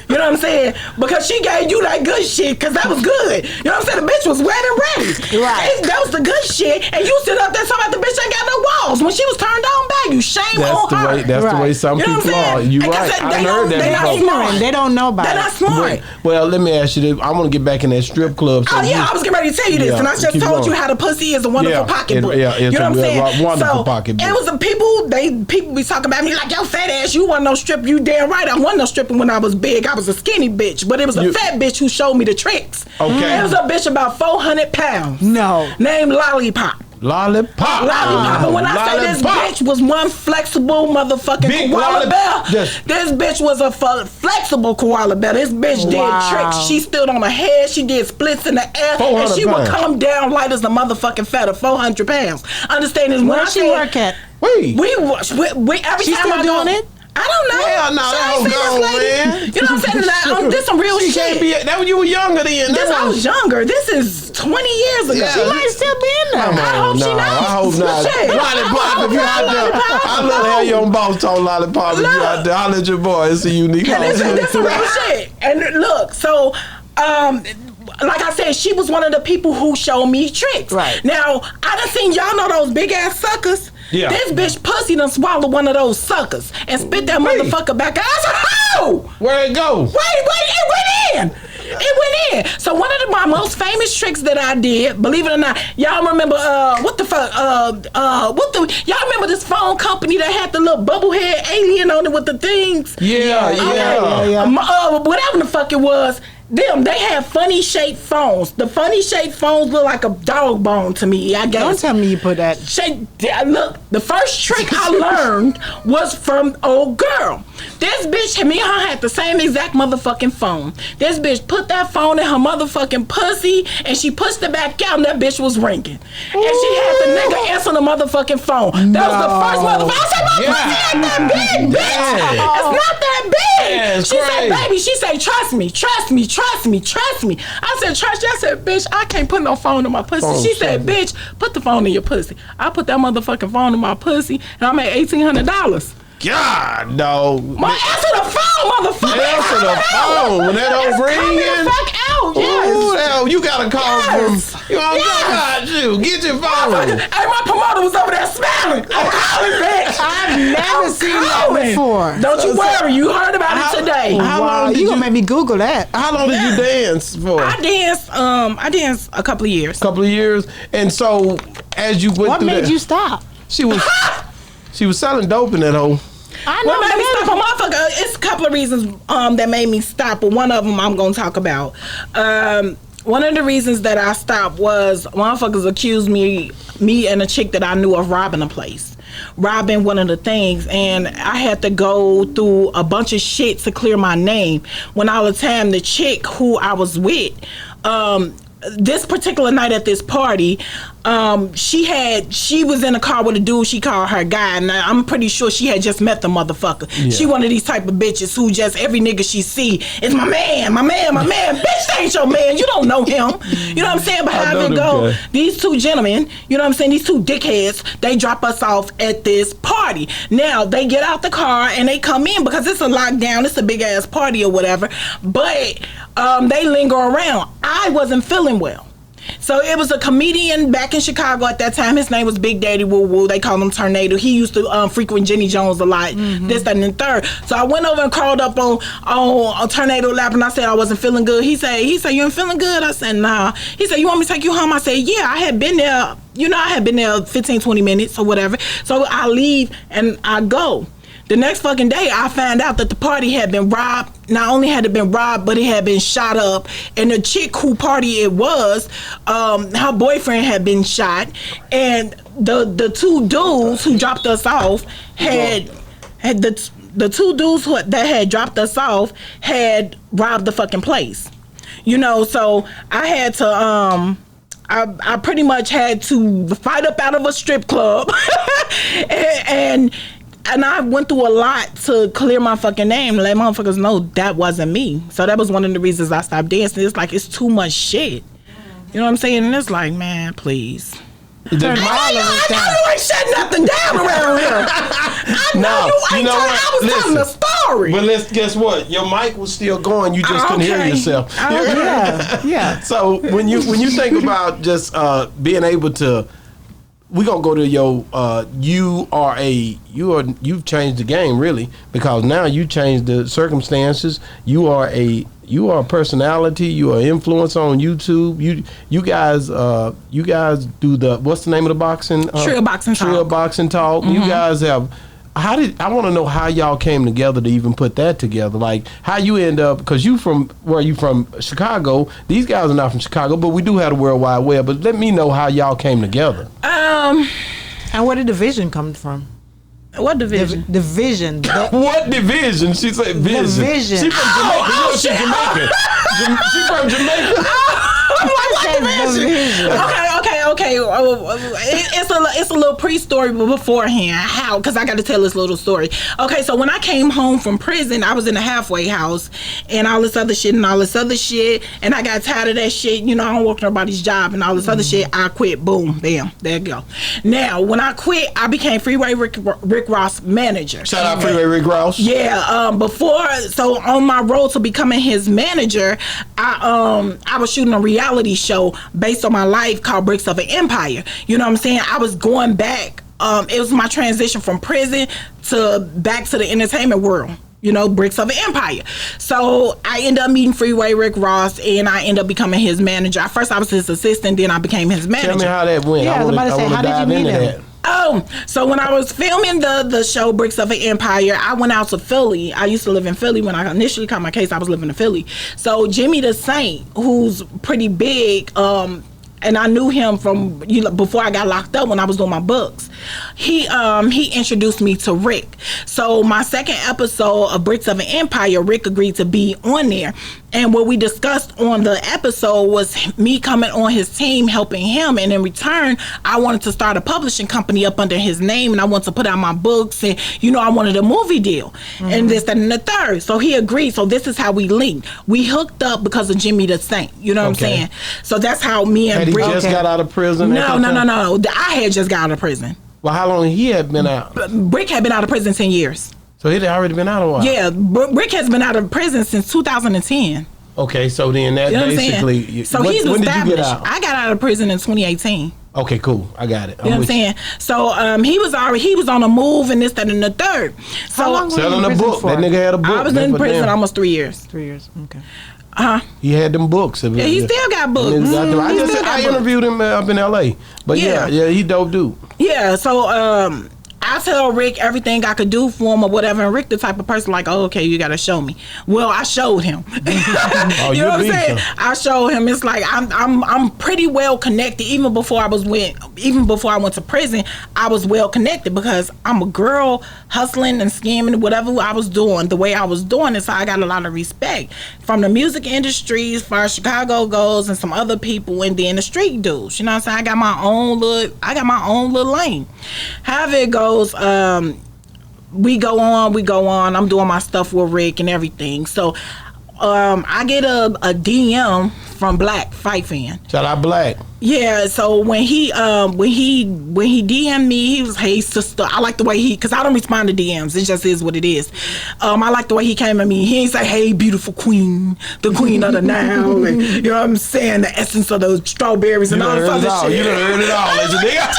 You know what I'm saying? Because she gave you that good shit, because that was good. You know what I'm saying? The bitch was wet and ready. Right. That was the good shit, and you sit up there talking about the bitch ain't got no walls when she was turned on by you. Shame on her. That's the way some people are. You're right. I heard that before. They don't know about it. They're not smart. Well, let me ask you this. I want to get back in that strip club. So I was getting ready to tell you this, and I just told you how the pussy is a wonderful pocketbook. You know what I'm saying? Wonderful pocketbook. It was the people be talking about me like, yo, fat ass, you wasn't no stripper. You damn right, I wasn't no stripper when I was big. I was a skinny bitch, but it was a fat bitch who showed me the tricks. Okay. It was a bitch about 400 pounds. No. Named Lollipop. Lollipop. And when I say this bitch was one flexible motherfucking big koala bear, yes. This bitch was a flexible koala bear. This bitch did tricks. She stood on her head. She did splits in the air. And she would come down light as a motherfucking feather, 400 pounds. Understand this? Where she work at? We every She time still I doing go, it? I don't know. Hell no, that whole gone, man. You know what I'm saying? This some real She shit. can't be. That when you were younger then. I was younger. This is 20 years ago. Yeah. She might still be in there. Come on, I hope she not. I hope not. Shit. Lollipop, if you out there, I love to have your boss talk Lollipop. If you out there, I'll let your boy. It's a unique house. This some real shit. And look, so like I said, she was one of the people who showed me tricks. Right. Now, I done seen y'all know those big ass suckers. Yeah. This bitch pussy done swallowed one of those suckers and spit that motherfucker back out. I said, how? Where'd it go? Wait, it went in. It went in. So one of my most famous tricks that I did, believe it or not, y'all remember what the fuck? Y'all remember this phone company that had the little bubblehead alien on it with the things? Yeah. Whatever the fuck it was. They had funny shaped phones. The funny shaped phones look like a dog bone to me, I guess. Don't tell me you put that. Look, the first trick I learned was from old girl. This bitch, me and her had the same exact motherfucking phone. This bitch put that phone in her motherfucking pussy and she pushed it back out and that bitch was ringing. And she had the nigga answer the motherfucking phone. That was the first motherfucker. I said, my pussy ain't that big, bitch. It's not that big. Yeah, she said, baby, she said, trust me. I said, trust you. I said, bitch, I can't put no phone in my pussy. She said, bitch, put the phone in your pussy. I put that motherfucking phone in my pussy and I made $1,800. God, no. Answer the phone, motherfucker. Answer the phone. When that old ringing. Fuck out, yes. Ooh, hell, you got to call from. You know what I'm saying? Get your phone. Hey, my promoter was over there smiling. I'm calling, bitch. I've never seen that before. Don't you worry. You heard about it today. How long did you gonna make me Google that? How long did you dance for? I danced a couple of years. Couple of years. And so, as you went What through made that, you stop? She was selling dope in that hole. I know. What made me stop a motherfucker? It's a couple of reasons that made me stop, but one of them I'm gonna talk about. One of the reasons that I stopped was motherfuckers accused me and a chick that I knew of robbing a place. Robbing one of the things, and I had to go through a bunch of shit to clear my name. When all the time the chick who I was with, this particular night at this party, she was in a car with a dude she called her guy, and I'm pretty sure she had just met the motherfucker. Yeah. She one of these type of bitches who just every nigga she see is my man. Bitch, that ain't your man. You don't know him. You know what I'm saying? But how it go? These two gentlemen, you know what I'm saying? These two dickheads, they drop us off at this party. Now they get out the car and they come in because it's a lockdown. It's a big ass party or whatever. But they linger around. I wasn't feeling well. So it was a comedian back in Chicago at that time. His name was Big Daddy Woo Woo. They called him Tornado. He used to frequent Jenny Jones a lot. This, that, and the third. So I went over and crawled up on Tornado lap and I said I wasn't feeling good. He said, you ain't feeling good? I said, nah. He said, you want me to take you home? I said, yeah, I had been there. I had been there 15, 20 minutes or whatever. So I leave and I go. The next fucking day, I found out that the party had been robbed. Not only had it been robbed, but it had been shot up. And the chick who party it was, her boyfriend had been shot. And the two dudes who dropped us off had the two dudes that had dropped us off had robbed the fucking place. So I had to I pretty much had to fight up out of a strip club and I went through a lot to clear my fucking name and let motherfuckers know that wasn't me. So that was one of the reasons I stopped dancing. It's like, it's too much shit. You know what I'm saying? And it's like, man, please. I know you ain't shutting nothing down around here. I know you ain't I was telling a story. But guess what? Your mic was still going. You just couldn't hear yourself. Yeah. So when you think about just being able to, we gonna go to your you've changed the game really, because now you changed the circumstances. You are a personality. You are influence on YouTube. You guys do the, what's the name of the boxing? Trill Boxing Talk. You guys have. I want to know how y'all came together to even put that together. Like how you end up, because where you from? Chicago. These guys are not from Chicago, but we do have the World Wide Web. But let me know how y'all came together. And where did the vision come from? What division? The vision. What division? She said vision. The vision. She from Jamaica. She's Jamaican. She from Jamaica. I'm like, what division? okay, it's a little pre-story beforehand. How? Because I got to tell this little story. Okay, so when I came home from prison, I was in a halfway house and all this other shit, and I got tired of that shit. You know, I don't work nobody's job and all this other shit. I quit. Boom, bam, there you go. Now, when I quit, I became Freeway Rick Ross manager. Shout out Freeway Rick Ross. Yeah. So on my road to becoming his manager, I was shooting a reality show based on my life called Bricks of an Empire. You know what I'm saying? I was going back. It was my transition from prison back to the entertainment world. You know, Bricks of an Empire. So I ended up meeting Freeway Rick Ross, and I ended up becoming his manager. At first, I was his assistant, then I became his manager. Tell me how that went. Yeah, I was about to say, how did you meet him? So when I was filming the show Bricks of an Empire, I went out to Philly. I used to live in Philly. When I initially caught my case, I was living in Philly. So Jimmy the Saint, who's pretty big, and I knew him from before I got locked up when I was doing my books. He introduced me to Rick. So my second episode of Bricks of an Empire, Rick agreed to be on there. And what we discussed on the episode was me coming on his team, helping him. And in return, I wanted to start a publishing company up under his name. And I wanted to put out my books. And, I wanted a movie deal. And this, that, and the third. So he agreed. So this is how we linked. We hooked up because of Jimmy the Saint. You know what I'm saying? So that's how me and Rick... Had he just got out of prison? No. I had just got out of prison. Well, how long he had been out? Rick had been out of prison 10 years. So he'd already been out a while? Yeah, Rick has been out of prison since 2010. Okay, so then that basically... So he's established. When did you get out? I got out of prison in 2018. Okay, cool. I got it. You know what I'm saying? So he was on a move and this, that, and the third. So how long selling a book. For? That nigga had a book. I was in prison almost 3 years. 3 years, okay. He had them books. Yeah, he still got books. I interviewed him up in LA. But yeah, he dope dude. Yeah, so I tell Rick everything I could do for him or whatever, and Rick the type of person like, oh, okay, you gotta show me. Well, I showed him. Oh, you know what I'm saying? I showed him. It's like I'm pretty well connected. Even before I went to prison, I was well connected because I'm a girl hustling and scheming, whatever I was doing, the way I was doing it. So I got a lot of respect from the music industry as far as Chicago goes, and some other people, and then the street dudes. You know what I'm saying? I got my own little lane. However it goes. We go on. I'm doing my stuff with Rick and everything. So I get a DM from Black Fight Fan. Shout out Black. Yeah, so when he DM'd me, he was, hey sister. I like the way because I don't respond to DMs. It just is what it is. I like the way he came at me. He ain't say, hey beautiful queen, the queen of the now, and you know what I'm saying, the essence of those strawberries and all this other shit. You done heard it all, as a nigga.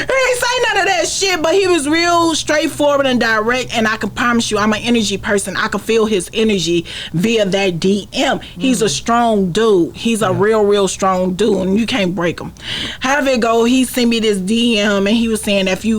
He ain't say none of that shit, but he was real straightforward and direct, and I can promise you I'm an energy person. I can feel his energy via that DM. He's a strong dude. He's a real strong dude, and you can't break him. However it go, he sent me this DM, and he was saying if he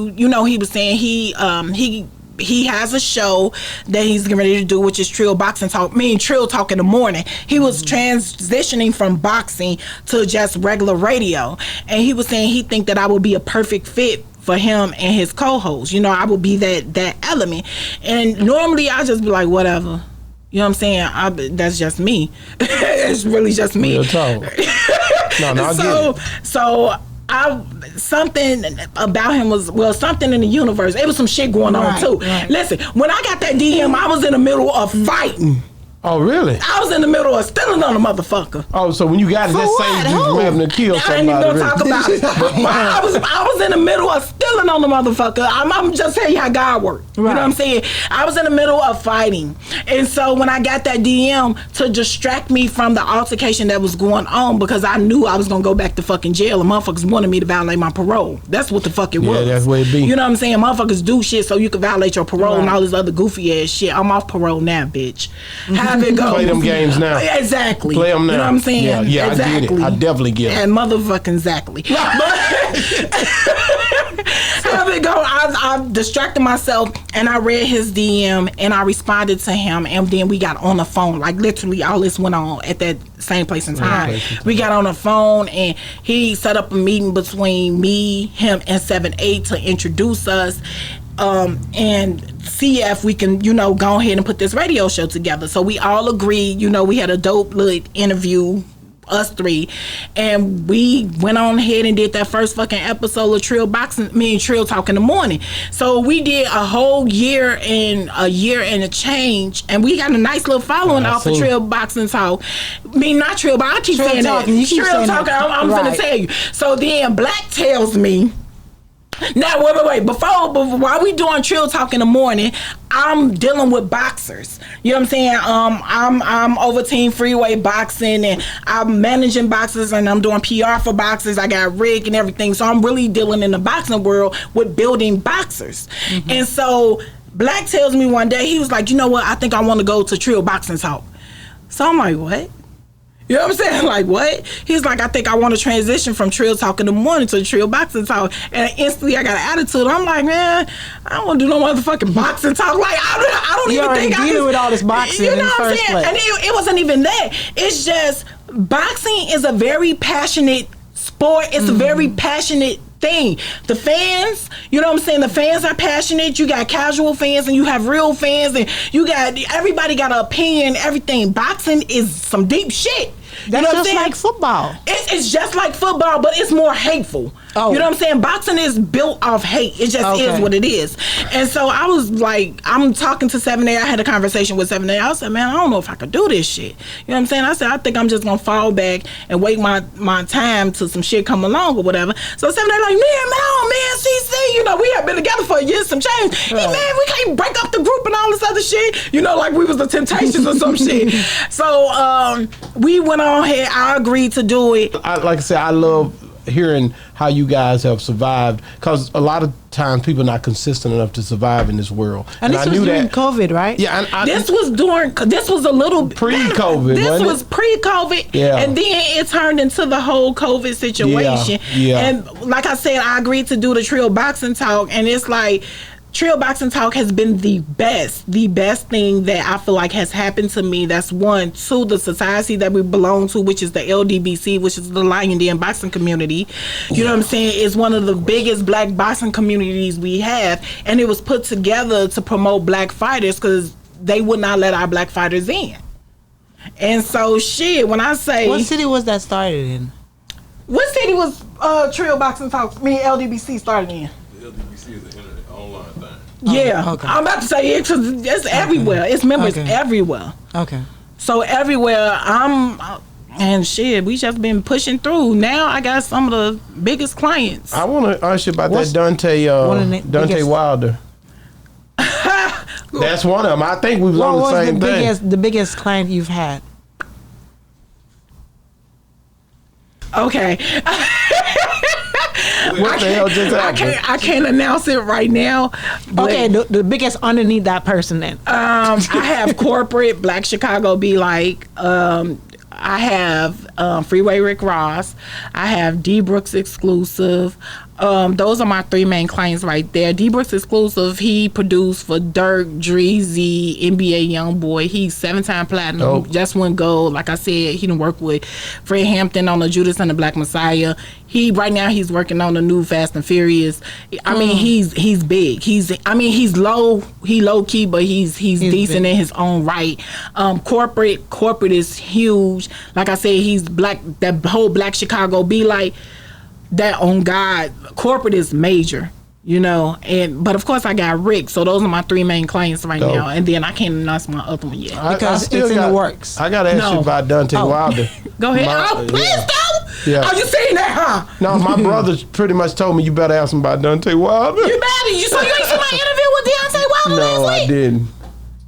was saying he has a show that he's getting ready to do, which is Trill Boxing Talk. Trill Talk in the morning. He was transitioning from boxing to just regular radio. And he was saying he think that I would be a perfect fit for him and his co-host. I would be that element. And normally I just be like, whatever. You know what I'm saying? That's just me. It's really just me. Real talk. No, I get it. So something about him was, something in the universe. It was some shit going on too. Right. Listen, when I got that DM, I was in the middle of fighting. Oh, really? I was in the middle of stealing on a motherfucker. Oh, so when you got it, that same dude from having to kill somebody. I ain't even gonna talk about it. I was in the middle of stealing on the motherfucker. I'm just telling you how God works. Right. You know what I'm saying? I was in the middle of fighting. And so when I got that DM to distract me from the altercation that was going on, because I knew I was gonna go back to fucking jail, and motherfuckers wanted me to violate my parole. That's what the fuck it was. Yeah, that's what it be. You know what I'm saying? Motherfuckers do shit so you can violate your parole and all this other goofy ass shit. I'm off parole now, bitch. Have it go. Play them games now. Exactly. Play them now. You know what I'm saying? Yeah, exactly. I get it. I definitely get it. And motherfucking exactly. But have it go. I distracted myself, and I read his DM, and I responded to him, and then we got on the phone. Like literally, all this went on at that same place and time. We got on the phone, and he set up a meeting between me, him, and 7-8 to introduce us. And see if we can, go ahead and put this radio show together. So we all agreed, we had a dope little interview us three, and we went on ahead and did that first fucking episode of Trill Talk in the morning. So we did a whole year and a change, and we got a nice little following off of Trill Boxing Talk. Not Trill, but I keep Trill saying Talking, that. Trill Talking, I'm finna tell you. So then Black tells me, now wait. While we doing Trill Talk in the morning, I'm dealing with boxers. You know what I'm saying? I'm over Team Freeway Boxing, and I'm managing boxers, and I'm doing PR for boxers. I got Rick and everything, so I'm really dealing in the boxing world with building boxers. And so Black tells me one day, he was like, you know what? I think I want to go to Trill Boxing Talk. So I'm like, what? You know what I'm saying? Like, what? He's like, I think I want to transition from Trill Talk in the morning to Trill Boxing Talk. And instantly I got an attitude. I'm like, man, I don't want to do no motherfucking boxing talk. Like, I don't even think I dealing with all this boxing in the first place. And it wasn't even that. It's just, boxing is a very passionate sport. It's a very passionate thing. The fans, you know what I'm saying? The fans are passionate. You got casual fans and you have real fans, and everybody got an opinion, everything. Boxing is some deep shit. That's just like football. It's just like football, but it's more hateful. You know what I'm saying? Boxing is built off hate. It just is what it is. And so I was like, I'm talking to 7A. I had a conversation with 7A. I said, man, I don't know if I could do this shit. You know what I'm saying? I said, I think I'm just going to fall back and wait my time till some shit come along or whatever. So 7A like, man, CECE, you know, we have been together for a year, some change. Hey, man, we can't break up the group and all this other shit. You know, like we was the Temptations or some shit. So we went on here. I agreed to do it. Like I said, I love hearing how you guys have survived, because a lot of times people are not consistent enough to survive in this world. And this was during COVID, right? Yeah, this was a little pre-COVID. This was pre-COVID, and then it turned into the whole COVID situation. Yeah. And like I said, I agreed to do the Trill Boxing Talk, and it's like, Trill Boxing Talk has been the best thing that I feel like has happened to me. That's one. Two, the society that we belong to, which is the LDBC, which is the Lion Den boxing community. You know what I'm saying? It's one of the biggest black boxing communities we have, and it was put together to promote black fighters because they would not let our black fighters in. And so, when I say... What city was that started in? What city was Trill Boxing Talk, LDBC started in? LDBC is the internet online thing. Yeah, okay. I'm about to say it's everywhere. It's members everywhere. Okay. So everywhere, and we just been pushing through. Now I got some of the biggest clients. I want to ask you about that Dante Wilder. That's one of them. I think we was on the same thing. The biggest client you've had? Okay. What the hell just happened? I can't announce it right now. Okay, the biggest underneath that person then. I have corporate Black Chicago Be Like. I have Freeway Rick Ross. I have D Brooks Exclusive. Those are my three main clients right there. D Brooks Exclusive, he produced for Dirk, Dreezy, NBA Youngboy. He's 7-time platinum, just won gold. Like I said, he done work with Fred Hampton on the Judas and the Black Messiah. Right now he's working on the new Fast and Furious. I mean, he's big. He's low key, but he's decent big in his own right. Corporate is huge. Like I said, he's black. That whole Black Chicago Be Like. That on God, corporate is major, you know, but of course I got Rick, so those are my three main clients right now, and then I can't announce my other one yet because it's in the works. I gotta ask you about Dante Wilder. Go ahead. Please don't. Yeah. Oh, you seen that, huh? No, my brother pretty much told me you better ask him about Dante Wilder. You better. So you ain't seen my interview with Deontay Wilder last week? No, I didn't.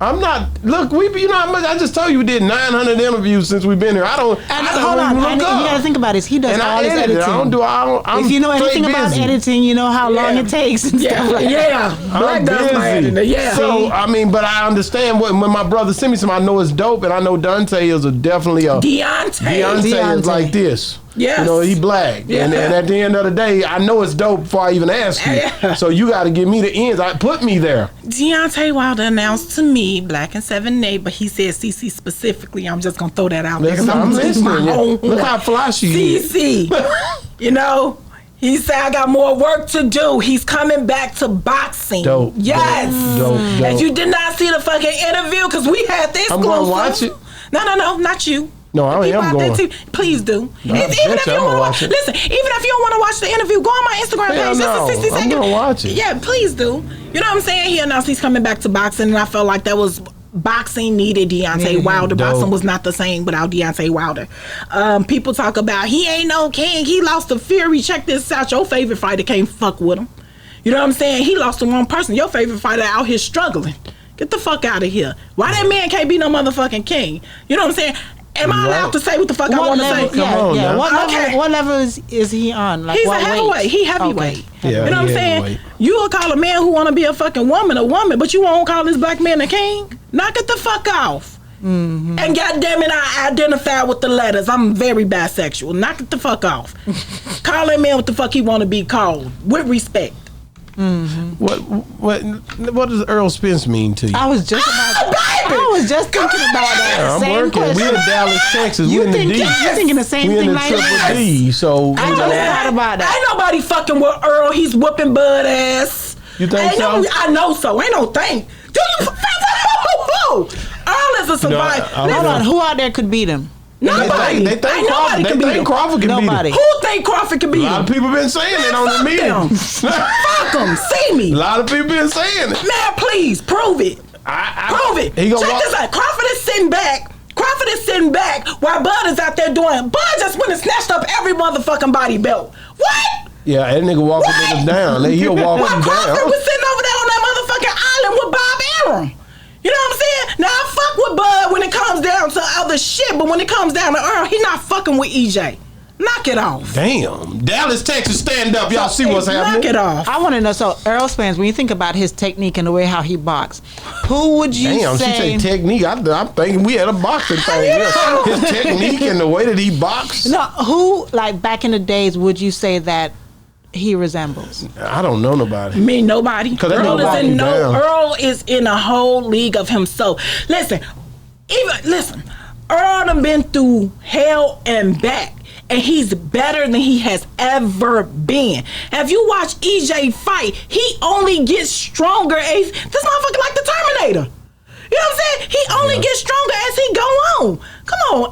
I'm not. Look, you know how much I just told you we did 900 interviews since we've been here. Hold on, you gotta think about this. He does all his editing. If you know anything about editing, you know how long it takes and stuff like that. Yeah, Black does my editing. Yeah. So I mean, but I understand when my brother sent me some. I know it's dope, and I know Dante is definitely a Deontay is like this. Yes. You know, he black. Yeah. And at the end of the day, I know it's dope before I even ask you. Yeah. So you got to give me the ends. Put me there. Deontay Wilder announced to me, Black and 7A, but he said CECE specifically. I'm just going to throw that out there. I'm listening. Look how fly she is. CECE. You know, he said, I got more work to do. He's coming back to boxing. Dope. Yes. Dope. And you did not see the fucking interview because we had this. I'm going to watch it. No, not you. No, I am going. Please do. No, even if you I'm don't want watch to it. listen, even if you don't want to watch the interview, go on my Instagram page. No, Just a 60 I'm second. gonna watch it. Yeah, please do. You know what I'm saying? He announced he's coming back to boxing, and I felt like that was boxing needed Deontay Wilder. Dope. Boxing was not the same without Deontay Wilder. People talk about he ain't no king. He lost to Fury. Check this out. Your favorite fighter can't fuck with him. You know what I'm saying? He lost to one person. Your favorite fighter out here struggling. Get the fuck out of here. Why that man can't be no motherfucking king? You know what I'm saying? Am I allowed to say what the fuck I want to say? Yeah. What level is he on? Like, he's what a heavyweight. weight? He heavyweight. Okay. Yeah, you know what I'm saying? You will call a man who want to be a fucking woman a woman, but you won't call this black man a king? Knock it the fuck off. Mm-hmm. And goddamn it, I identify with the letters. I'm very bisexual. Knock it the fuck off. Call that man what the fuck he want to be called with respect. Mm-hmm. What does Earl Spence mean to you? I was just thinking about that. Yeah, I'm same working. question. We're in Dallas, Texas. You We're in the D. thinking the same We're in thing the like Triple D. So I just thought about that. Ain't nobody fucking with Earl. He's whooping Bud ass. You think so? I know so. Ain't no thing. Do you? Earl is a survivor. Hold on. Who out there could beat him? Nobody. They think Crawford can beat him. Who think Crawford can beat him? A lot of people been saying it on the media. Fuck them. See me. A lot of people been saying it. Man, please prove it. Prove it. Check this out. Crawford is sitting back while Bud is out there doing. Bud just went and snatched up every motherfucking body belt. What? Yeah, that nigga walking niggas down. He'll walk them down. Crawford was sitting over there on that motherfucking island with Bob Arum. You know what I'm saying? Now I fuck with Bud when it comes down to other shit, but when it comes down to Earl, he not fucking with EJ. Knock it off. Damn. Dallas, Texas, stand up. Y'all see what's happening? Knock it off. I want to know, so Earl Spence, when you think about his technique and the way how he boxed, who would you Damn, say? she say technique. I'm thinking we had a boxing thing. Yeah. His technique and the way that he boxed. No, who, like back in the days, would you say that he resembles? I don't know nobody. Me, nobody. Earl is in a whole league of himself. Listen. Earl done been through hell and back, and he's better than he has ever been. Have you watched EJ fight? He only gets stronger. This motherfucker like the Terminator. You know what I'm saying? He only gets stronger as he go on. Come on,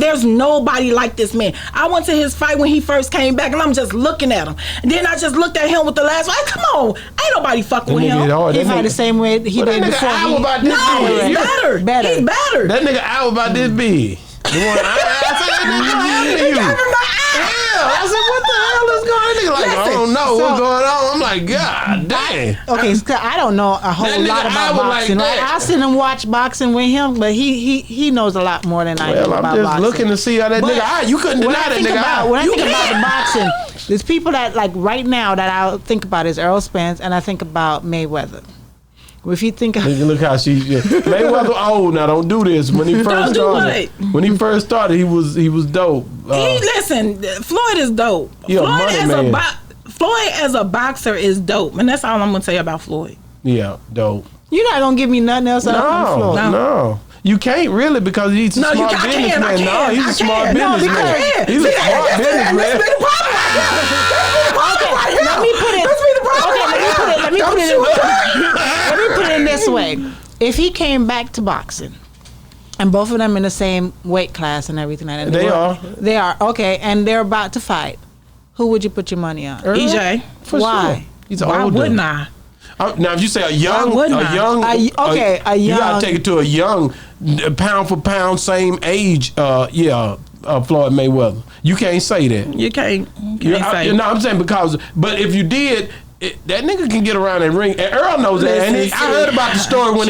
there's nobody like this man. I went to his fight when he first came back, and I'm just looking at him. And then I just looked at him with the last one. Come on, ain't nobody fucking with him. He fight the same way he did before. He's better. He's better. That nigga out about this big. The one I said, what the hell is going on? Nigga, like, I don't know what's going on. I'm like, God damn. Okay, so I don't know a whole lot about boxing. Like, I sit and watch boxing with him, but he knows a lot more than I do about boxing. I'm just looking to see how that nigga. You couldn't deny that nigga. When I think about the boxing, there's people that like right now that I think about is Earl Spence, and I think about Mayweather. If you think of look how she Mayweather old now, don't do this. When he first started, he was dope. Floyd is dope. Floyd as a boxer is dope, and that's all I'm gonna say about Floyd. Yeah, dope. You're not gonna give me nothing else about Floyd. No. You can't really because he's a smart businessman. No, he's a smart businessman. He's a smart businessman. Let me put it this way. If he came back to boxing, and both of them in the same weight class and everything like that. They are. Okay, and they're about to fight. Who would you put your money on? EJ. Why? Sure. He's Why older. wouldn't I? Now, if you say a young, you gotta take it to a young, pound for pound, same age. Floyd Mayweather. You can't say that. You can't say. No, I'm saying but if you did. That nigga can get around and ring, and Earl knows that. And I heard about the story when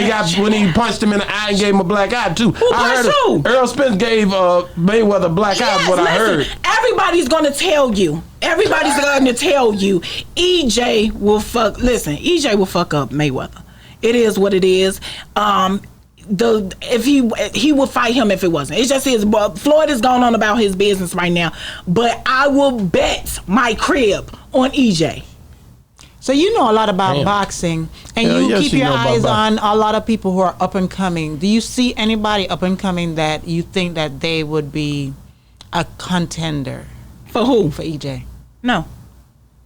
he punched him in the eye and gave him a black eye too. Who? Earl Spence gave Mayweather a black eye. What I heard. Everybody's gonna tell you. EJ will fuck. Listen, EJ will fuck up Mayweather. It is what it is. If he would fight him if it wasn't. It just is. But Floyd is going on about his business right now. But I will bet my crib on EJ. So you know a lot about boxing, and you keep your eyes on a lot of people who are up and coming. Do you see anybody up and coming that you think that they would be a contender? For who? For EJ. No.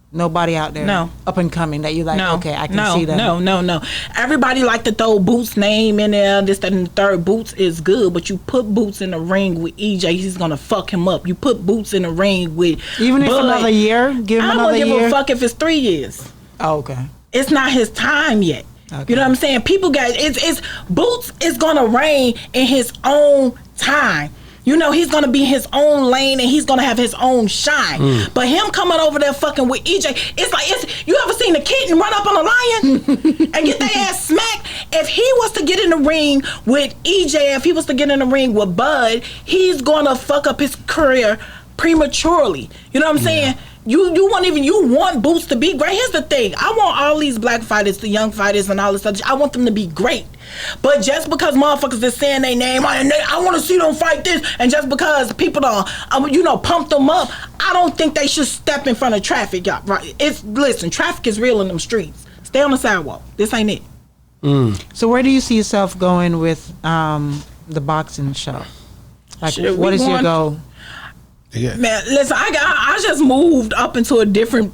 Nobody out there up and coming that you like, okay, I can see them. No. Everybody like to throw Boots' name in there, this, that, and the third. Boots is good, but you put Boots in the ring with EJ, he's going to fuck him up. You put Boots in the ring with Even if Bud, another year? Give him another year? I don't give a fuck if it's 3 years. Oh, okay. It's not his time yet. Okay. You know what I'm saying? People got, it's Boots is going to reign in his own time. You know, he's going to be his own lane and he's going to have his own shine. But him coming over there fucking with EJ, it's like, you ever seen a kitten run up on a lion and get their ass smacked? If he was to get in the ring with EJ, if he was to get in the ring with Bud, he's going to fuck up his career prematurely. You know what I'm saying? You want Boots to be great. Here's the thing. I want all these black fighters, the young fighters and all this stuff, I want them to be great. But just because motherfuckers is saying their name, I want to see them fight this, and just because people don't, pump them up, I don't think they should step in front of traffic, y'all. Right? Listen, traffic is real in them streets. Stay on the sidewalk. This ain't it. So where do you see yourself going with the boxing show? Like, what is your goal? Yeah. Man, listen, I just moved up into a different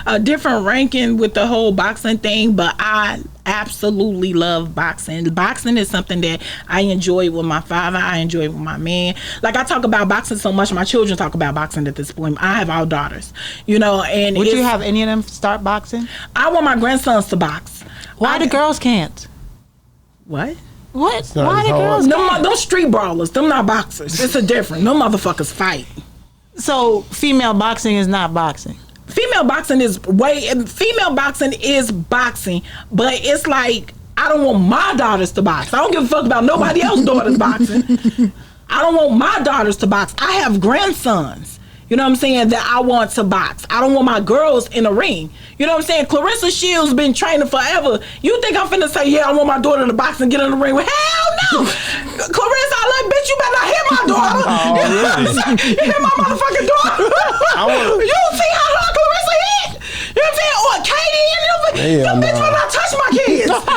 ranking with the whole boxing thing, but I absolutely love boxing. Boxing is something that I enjoy with my father. I enjoy with my man. Like, I talk about boxing so much, my children talk about boxing at this point. I have all daughters, and would you have any of them start boxing? I want my grandsons to box. Why the girls can't? What? What? Why the girls can't? Them street brawlers, them not boxers. It's a different. Them motherfuckers fight. So female boxing is not boxing. Female boxing is boxing, but it's like, I don't want my daughters to box. I don't give a fuck about nobody else's daughters boxing. I don't want my daughters to box. I have grandsons, you know what I'm saying, that I want to box. I don't want my girls in the ring. You know what I'm saying? Clarissa Shields been training forever. You think I'm finna say, I want my daughter to box and get in the ring? Well, hell no! Clarissa, I like, bitch, you better not hit my daughter. Oh, really? You hit my motherfucking daughter. You see how hard Clarissa hit? You know what I'm saying? Or Katie, the bitch will not touch my kids. You know what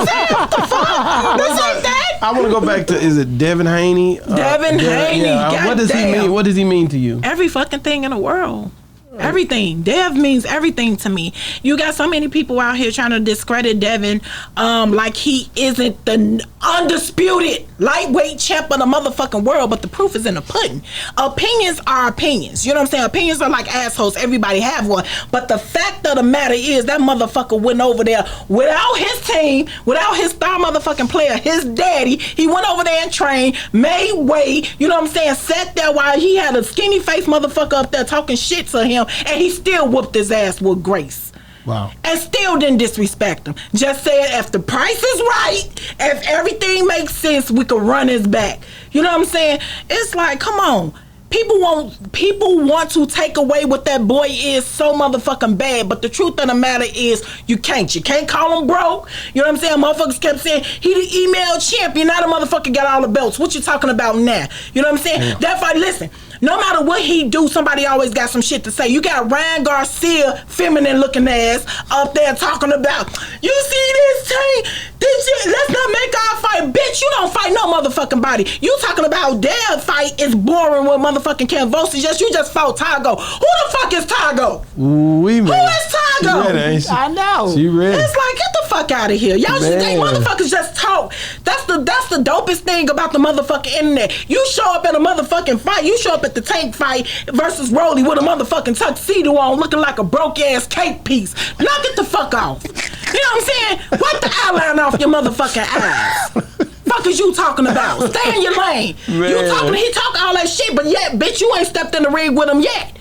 I'm saying? What the fuck? This ain't that. I want to go back to, is it Devin Haney? Devin Haney. Yeah. What does he mean? What does he mean to you? Every fucking thing in the world. Everything. Dev means everything to me. You got so many people out here trying to discredit Devin like he isn't the undisputed lightweight champ of the motherfucking world, but the proof is in the pudding. Opinions are opinions. You know what I'm saying? Opinions are like assholes. Everybody have one. But the fact of the matter is that motherfucker went over there without his team, without his star motherfucking player, his daddy. He went over there and trained, made weight, you know what I'm saying? Sat there while he had a skinny face motherfucker up there talking shit to him, and he still whooped his ass with grace. Wow. And still didn't disrespect him. Just said, if the price is right, if everything makes sense, we could run his back. You know what I'm saying? It's like, come on. People want to take away what that boy is so motherfucking bad, but the truth of the matter is you can't call him broke. You know what I'm saying? Motherfuckers kept saying he the email champion, now the motherfucker got all the belts. What you talking about now? You know what I'm saying? Yeah. That fight, listen, no matter what he do, somebody always got some shit to say. You got Ryan Garcia, feminine looking ass, up there talking about, you see this thing? Let's not make our fight. Bitch, you don't fight no motherfucking body. You talking about their fight is boring with motherfucking Canvosi. You just fought Tago. Who the fuck is Tago? Who is Tago? Ready, I know. She ready. It's like, get the fuck out of here. Y'all just think motherfuckers just talk. That's the dopest thing about the motherfucking internet. You show up at a motherfucking fight. You show up at the Tank fight versus Rolly with a motherfucking tuxedo on looking like a broke ass cake piece. Now get the fuck off. You know what I'm saying? Wipe the eyeliner off your motherfucking eyes. Fuck is you talking about? Stay in your lane. Man. He talk all that shit, but yet, bitch, you ain't stepped in the ring with him yet.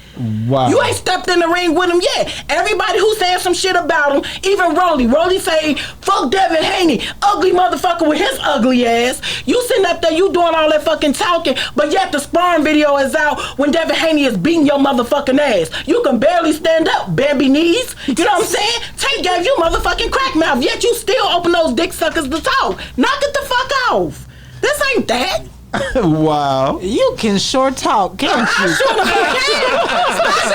Wow. You ain't stepped in the ring with him yet. Everybody who's saying some shit about him, even Rolly say, fuck Devin Haney, ugly motherfucker with his ugly ass. You sitting up there, you doing all that fucking talking, but yet the sparring video is out when Devin Haney is beating your motherfucking ass. You can barely stand up, baby knees. You know what I'm saying? Tank gave you motherfucking crack mouth, yet you still open those dick suckers to talk. Knock it the fuck off. This ain't that. Wow. You can short talk, can't you?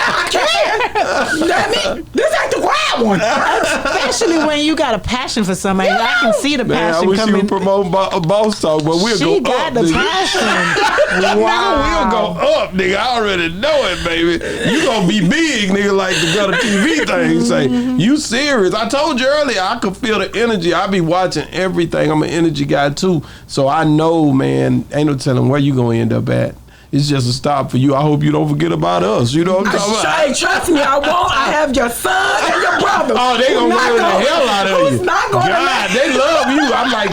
I can. Damn it. This ain't the wild one. Especially when you got a passion for somebody. I can see the Man, I passion wish you coming. would promote Boss Talk, but we'll She go got up. the nigga. passion. Nigga, we'll go up, nigga. I already know it, baby. You gonna be big, nigga, like the Gutter TV thing say. You serious. I told you earlier, I could feel the energy. I be watching everything. I'm an energy guy, too. So I know, man, ain't no telling where you gonna end up at. It's just a stop for you. I hope you don't forget about us. You know what I'm talking about? Hey, trust me, I won't. I have your son and your brother. Oh, they gonna ruin the hell out of you. Who's not gonna God, they love you. I'm like,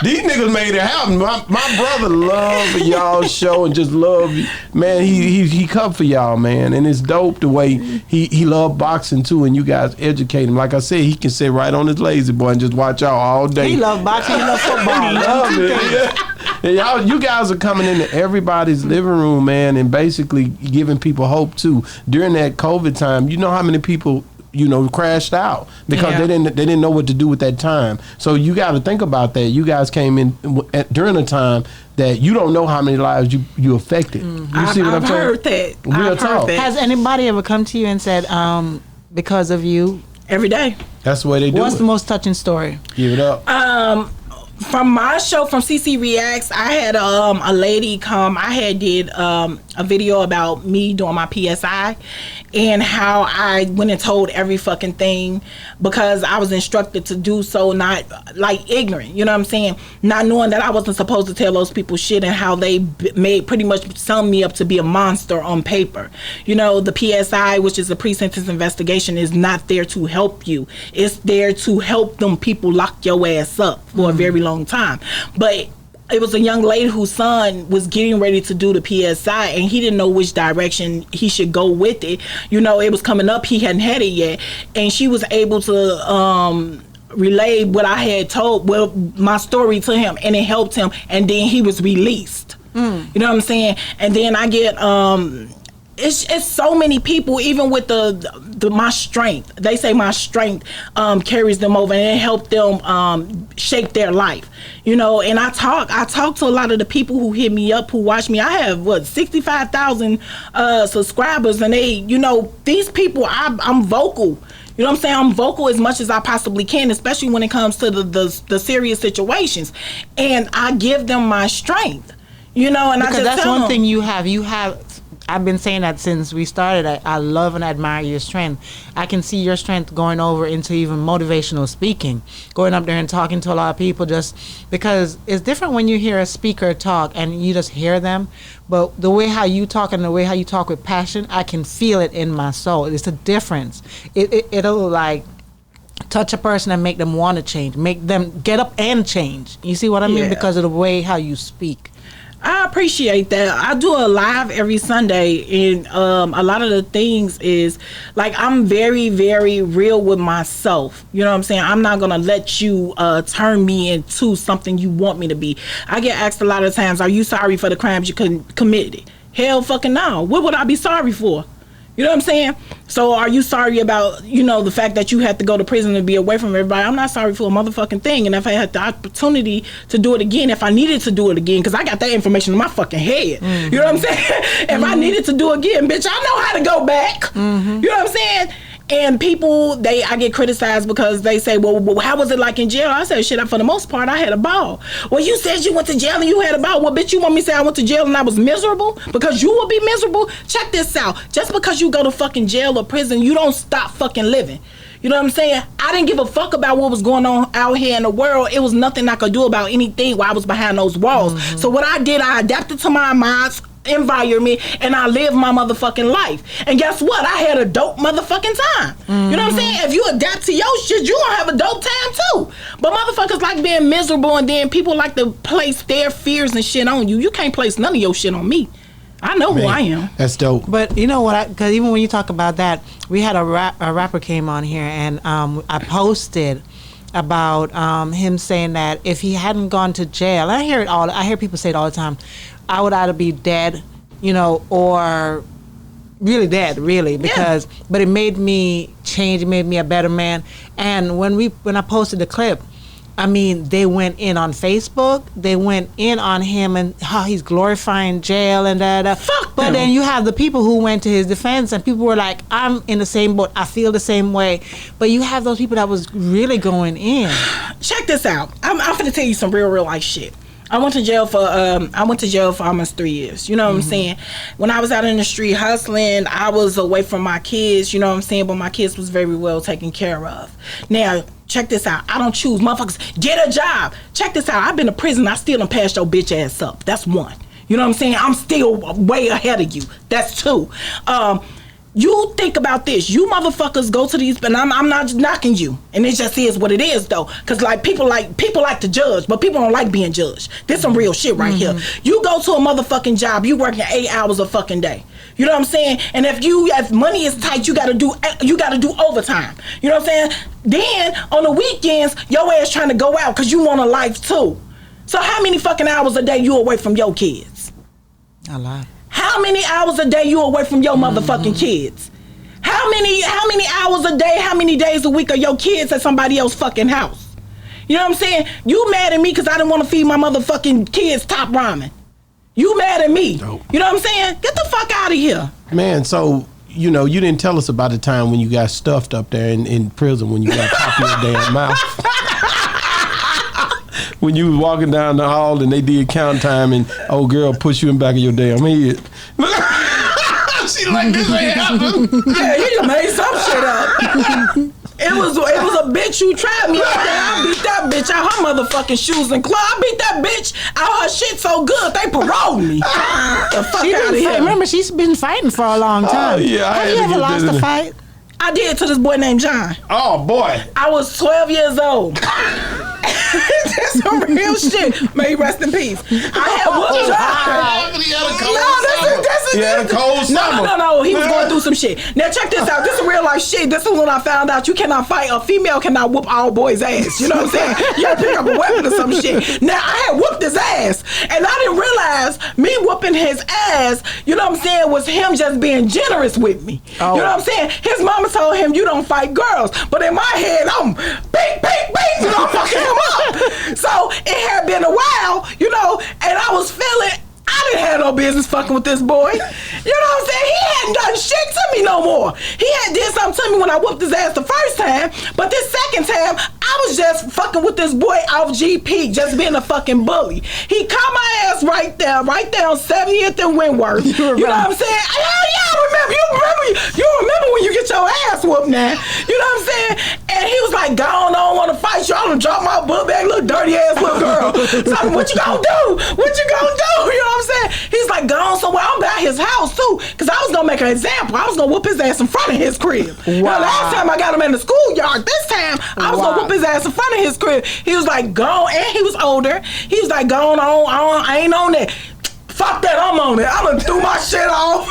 these niggas made it happen. My brother love y'all show and just love you. Man, he come for y'all, man. And it's dope the way he love boxing too, and you guys educate him. Like I said, he can sit right on his lazy boy and just watch y'all all day. He love boxing, he love football. He love it. Yeah. And you guys are coming into everybody's living room, man, and basically giving people hope too. During that COVID time, you know how many people crashed out because they didn't know what to do with that time. So you got to think about that. You guys came in during a time that you don't know how many lives you affected. Mm-hmm. You see what I'm saying? I've heard that. Real talk. Has anybody ever come to you and said, because of you? Every day. That's the way they do What's it. the most touching story? Give it up. From my show, from CECE Reacts, I had a lady come. I had did a video about me doing my PSI and how I went and told every fucking thing because I was instructed to do so, not like ignorant, you know what I'm saying? Not knowing that I wasn't supposed to tell those people shit and how they made pretty much sum me up to be a monster on paper. You know, the PSI, which is a pre-sentence investigation, is not there to help you. It's there to help them people lock your ass up for a very long time. But it was a young lady whose son was getting ready to do the PSI and he didn't know which direction he should go with it. You know, it was coming up, he hadn't had it yet, and she was able to relay what I had told, my story to him, and it helped him, and then he was released. You know what I'm saying? And then I get it's so many people, even with the my strength. They say my strength carries them over, and it helped them shape their life. You know, and I talk to a lot of the people who hit me up, who watch me. I have 65,000 subscribers, and they, you know, these people, I'm vocal. You know what I'm saying? I'm vocal as much as I possibly can, especially when it comes to the serious situations, and I give them my strength. You know, and because I just that's tell one them, thing you have. I've been saying that since we started. I love and admire your strength. I can see your strength going over into even motivational speaking, going up there and talking to a lot of people, just because it's different when you hear a speaker talk and you just hear them. But the way how you talk and the way how you talk with passion, I can feel it in my soul. It's a difference. It'll like touch a person and make them want to change, make them get up and change. You see what I mean? Yeah. Because of the way how you speak. I appreciate that. I do a live every Sunday, and a lot of the things is like I'm very, very real with myself. You know what I'm saying? I'm not gonna let you turn me into something you want me to be. I get asked a lot of times, "Are you sorry for the crimes you committed?" Hell, fucking no. What would I be sorry for? You know what I'm saying? So are you sorry about, you know, the fact that you had to go to prison and be away from everybody? I'm not sorry for a motherfucking thing. And if I had the opportunity to do it again, if I needed to do it again, because I got that information in my fucking head. Mm-hmm. You know what I'm saying? If I needed to do it again, bitch, I know how to go back. Mm-hmm. You know what I'm saying? And people, I get criticized because they say, well, how was it like in jail? I said, shit, for the most part, I had a ball. Well, you said you went to jail and you had a ball. Well, bitch, you want me to say I went to jail and I was miserable? Because you will be miserable? Check this out. Just because you go to fucking jail or prison, you don't stop fucking living. You know what I'm saying? I didn't give a fuck about what was going on out here in the world. It was nothing I could do about anything while I was behind those walls. Mm-hmm. So what I did, I adapted to my environment and I lived my motherfucking life. And guess what? I had a dope motherfucking time. Mm-hmm. You know what I'm saying? If you adapt to your shit, you gonna have a dope time too. But motherfuckers like being miserable, and then people like to place their fears and shit on you. You can't place none of your shit on me. I know who I am. That's dope. But you know what? Because even when you talk about that, we had a rapper came on here, and I posted about him saying that if he hadn't gone to jail, and I hear people say it all the time, I would either be dead, you know, or really dead, really, because but it made me change, it made me a better man. And when I posted the clip, I mean, they went in on Facebook. They went in on him and how he's glorifying jail and da. Fuck But them. then you have the people who went to his defense and people were like, I'm in the same boat. I feel the same way. But you have those people that was really going in. Check this out. I'm finna tell you some real life shit. I went to jail for almost 3 years. You know what I'm saying? When I was out in the street hustling, I was away from my kids. You know what I'm saying? But my kids was very well taken care of. Now, check this out. I don't choose. Motherfuckers, get a job. Check this out. I've been to prison. I still done passed your bitch ass up. That's one. You know what I'm saying? I'm still way ahead of you. That's two. You think about this. You motherfuckers go to these, and I'm not knocking you. And it just is what it is, though. Because, like, people like to judge, but people don't like being judged. This some real shit right here. You go to a motherfucking job, you working 8 hours a fucking day. You know what I'm saying? And if money is tight, you gotta do overtime. You know what I'm saying? Then, on the weekends, your ass trying to go out because you want a life, too. So how many fucking hours a day you away from your kids? A lot. How many hours a day you away from your motherfucking kids? How many hours a day, how many days a week are your kids at somebody else's fucking house? You know what I'm saying? You mad at me because I didn't want to feed my motherfucking kids top ramen. You mad at me. Dope. You know what I'm saying? Get the fuck out of here. Man, so, you know, you didn't tell us about the time when you got stuffed up there in prison when you got popped in your damn mouth. When you was walking down the hall and they did count time and old girl pushed you in the back of your damn head. She like, this ain't happened. Yeah, you just made some shit up. It was a bitch who tried me out there. I beat that bitch out her motherfucking shoes and claws. I beat that bitch out her shit so good they paroled me. The fuck out of here. Remember, she's been fighting for a long time. Yeah, Have you ever lost a fight? I did to this boy named John. Oh, boy. I was 12 years old. That's some real shit. May he rest in peace. I had whooped John. He had a cold summer. No. He was going through some shit. Now check this out. This is real life shit. This is when I found out you cannot fight. A female cannot whoop all boys' ass. You know what I'm saying? You gotta pick up a weapon or some shit. Now I had whooped his ass, and I didn't realize me whooping his ass, you know what I'm saying, was him just being generous with me. Oh. You know what I'm saying? His mama told him you don't fight girls, but in my head I'm beat, and I'm fucking him up. So it had been a while, you know, and I was feeling I didn't have no business fucking with this boy. You know what I'm saying? He hadn't done shit to me no more. He had did something to me when I whooped his ass the first time, but this second time, I was just fucking with this boy off GP, just being a fucking bully. He caught my ass right there on 70th and Wentworth. You know what I'm saying? Hell yeah, I remember. You remember when you get your ass whooped now. You know what I'm saying? And he was like, gone, I don't want to fight you. I done dropped my book bag, little dirty ass little girl. So what you gonna do? What you gonna do? You know what I'm saying? He's like, gone somewhere. I'm by his house too, because I was gonna make an example. I was gonna whoop his ass in front of his crib. Wow. Now, last time I got him in the schoolyard. This time I was gonna whoop his ass in front of his crib. He was like, gone, and he was older. He was like, gone on. I ain't on that. Fuck that. I'm on it. I done threw my shit off.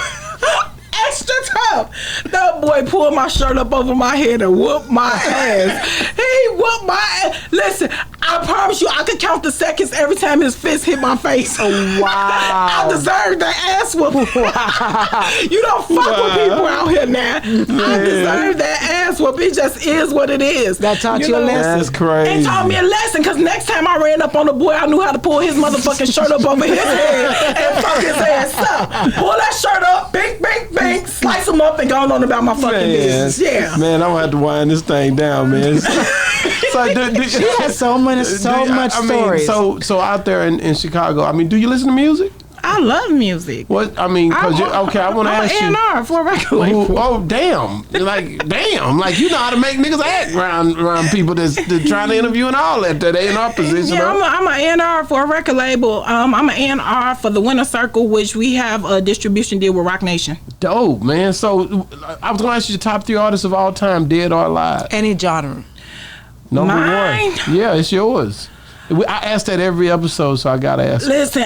Extra tough. That boy pulled my shirt up over my head and whooped my ass. He whooped my ass. Listen, I promise you, I could count the seconds every time his fist hit my face. Oh, wow. I deserve that ass whooping. Wow. You don't fuck with people out here now. I deserve that ass whooping. It just is what it is. That taught you a lesson. That's crazy. It taught me a lesson, because next time I ran up on the boy, I knew how to pull his motherfucking shirt up over his head and fuck his ass up. Pull that shirt up, bing, slice him up and go on about my fucking business. Yeah. Man, I'm gonna have to wind this thing down, man. She has so much stories. So out there in Chicago, I mean, do you listen to music? I love music. What I mean, because I want to ask you. I'm an A&R for a record label. Oh damn! Like you know how to make niggas act around people that's trying to interview and all that. They in our position. Yeah, I'm an A&R for a record label. I'm an A&R for the Winner Circle, which we have a distribution deal with Rock Nation. Dope, man. So I was gonna ask you the top 3 artists of all time, dead or alive. Any genre. Number Mine? 1. Yeah, it's yours. I ask that every episode, so I gotta ask. Listen,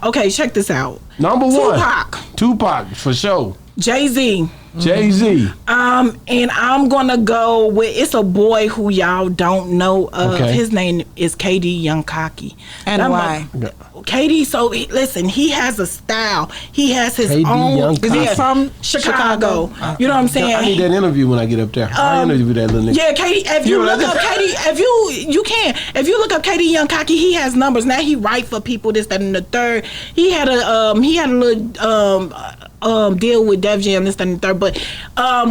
okay, check this out. Number 1. Tupac, Tupac, for sure. Jay-Z. Jay-Z. And I'm gonna go with, it's a boy who y'all don't know of. Okay. His name is KD Young Cocky. And why? KD, so listen, he has a style. He has his KD own. Young Is he Cocky. from Chicago? You know what I'm saying? I need that interview when I get up there. I interview that little nigga. Yeah, KD. If you look up KD, if you look up KD Young Cocky, he has numbers. Now he write for people, this, that, and the third. He had a little deal with Def Jam, this, that, and the third. But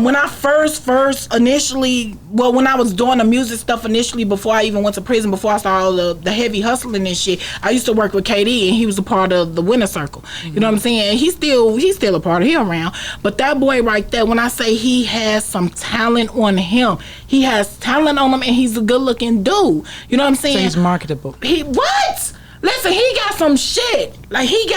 when I first initially, well, when I was doing the music stuff initially, before I even went to prison, before I started all the heavy hustling and shit, I used to work with KD, and he was a part of the Winner Circle. You know what I'm saying? He's still a part of him around. But that boy right there, when I say he has some talent on him, he has talent on him, and he's a good looking dude. You know what I'm saying? So he's marketable. What? Listen, he got some shit. Like he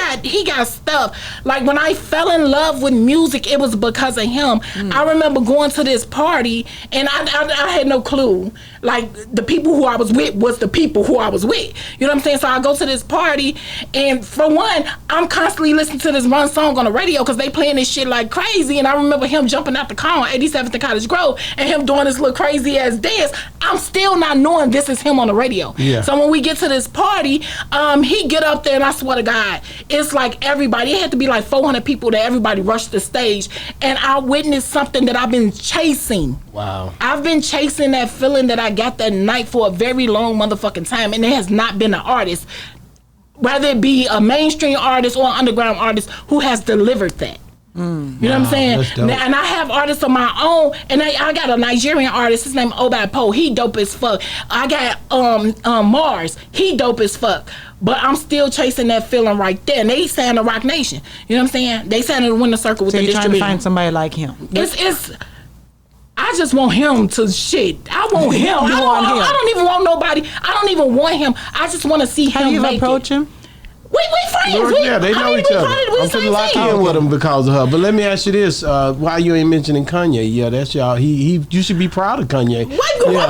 got stuff. Like when I fell in love with music, it was because of him. I remember going to this party and I had no clue. Like the people who I was with was the people who I was with. You know what I'm saying? So I go to this party, and for one, I'm constantly listening to this one song on the radio because they playing this shit like crazy. And I remember him jumping out the car on 87th and Cottage Grove and him doing this little crazy ass dance. I'm still not knowing this is him on the radio. Yeah. So when we get to this party, he get up there, and I swear to God, it's like everybody, it had to be like 400 people that everybody rushed the stage, and I witnessed something that I've been chasing. Wow. I've been chasing that feeling that I got that night for a very long motherfucking time, and it has not been an artist, whether it be a mainstream artist or an underground artist, who has delivered that. You know what I'm saying? Now, and I have artists of my own, and I got a Nigerian artist. His name Oba Poe. He dope as fuck. I got Mars. He dope as fuck. But I'm still chasing that feeling right there. And they signed to Rock Nation. You know what I'm saying? They signed to the Winner Circle with So the you're trying to distribution. find somebody like him. It's. I just want him to shit. I want him. You want him. I don't even want nobody. I don't even want him. I just want to see him. Have you make approached him? We friends. Lord, yeah, they know each other. I'm finna lock in with him because of her. But let me ask you this: why you ain't mentioning Kanye? Yeah, that's y'all. You should be proud of Kanye. Wait, don't like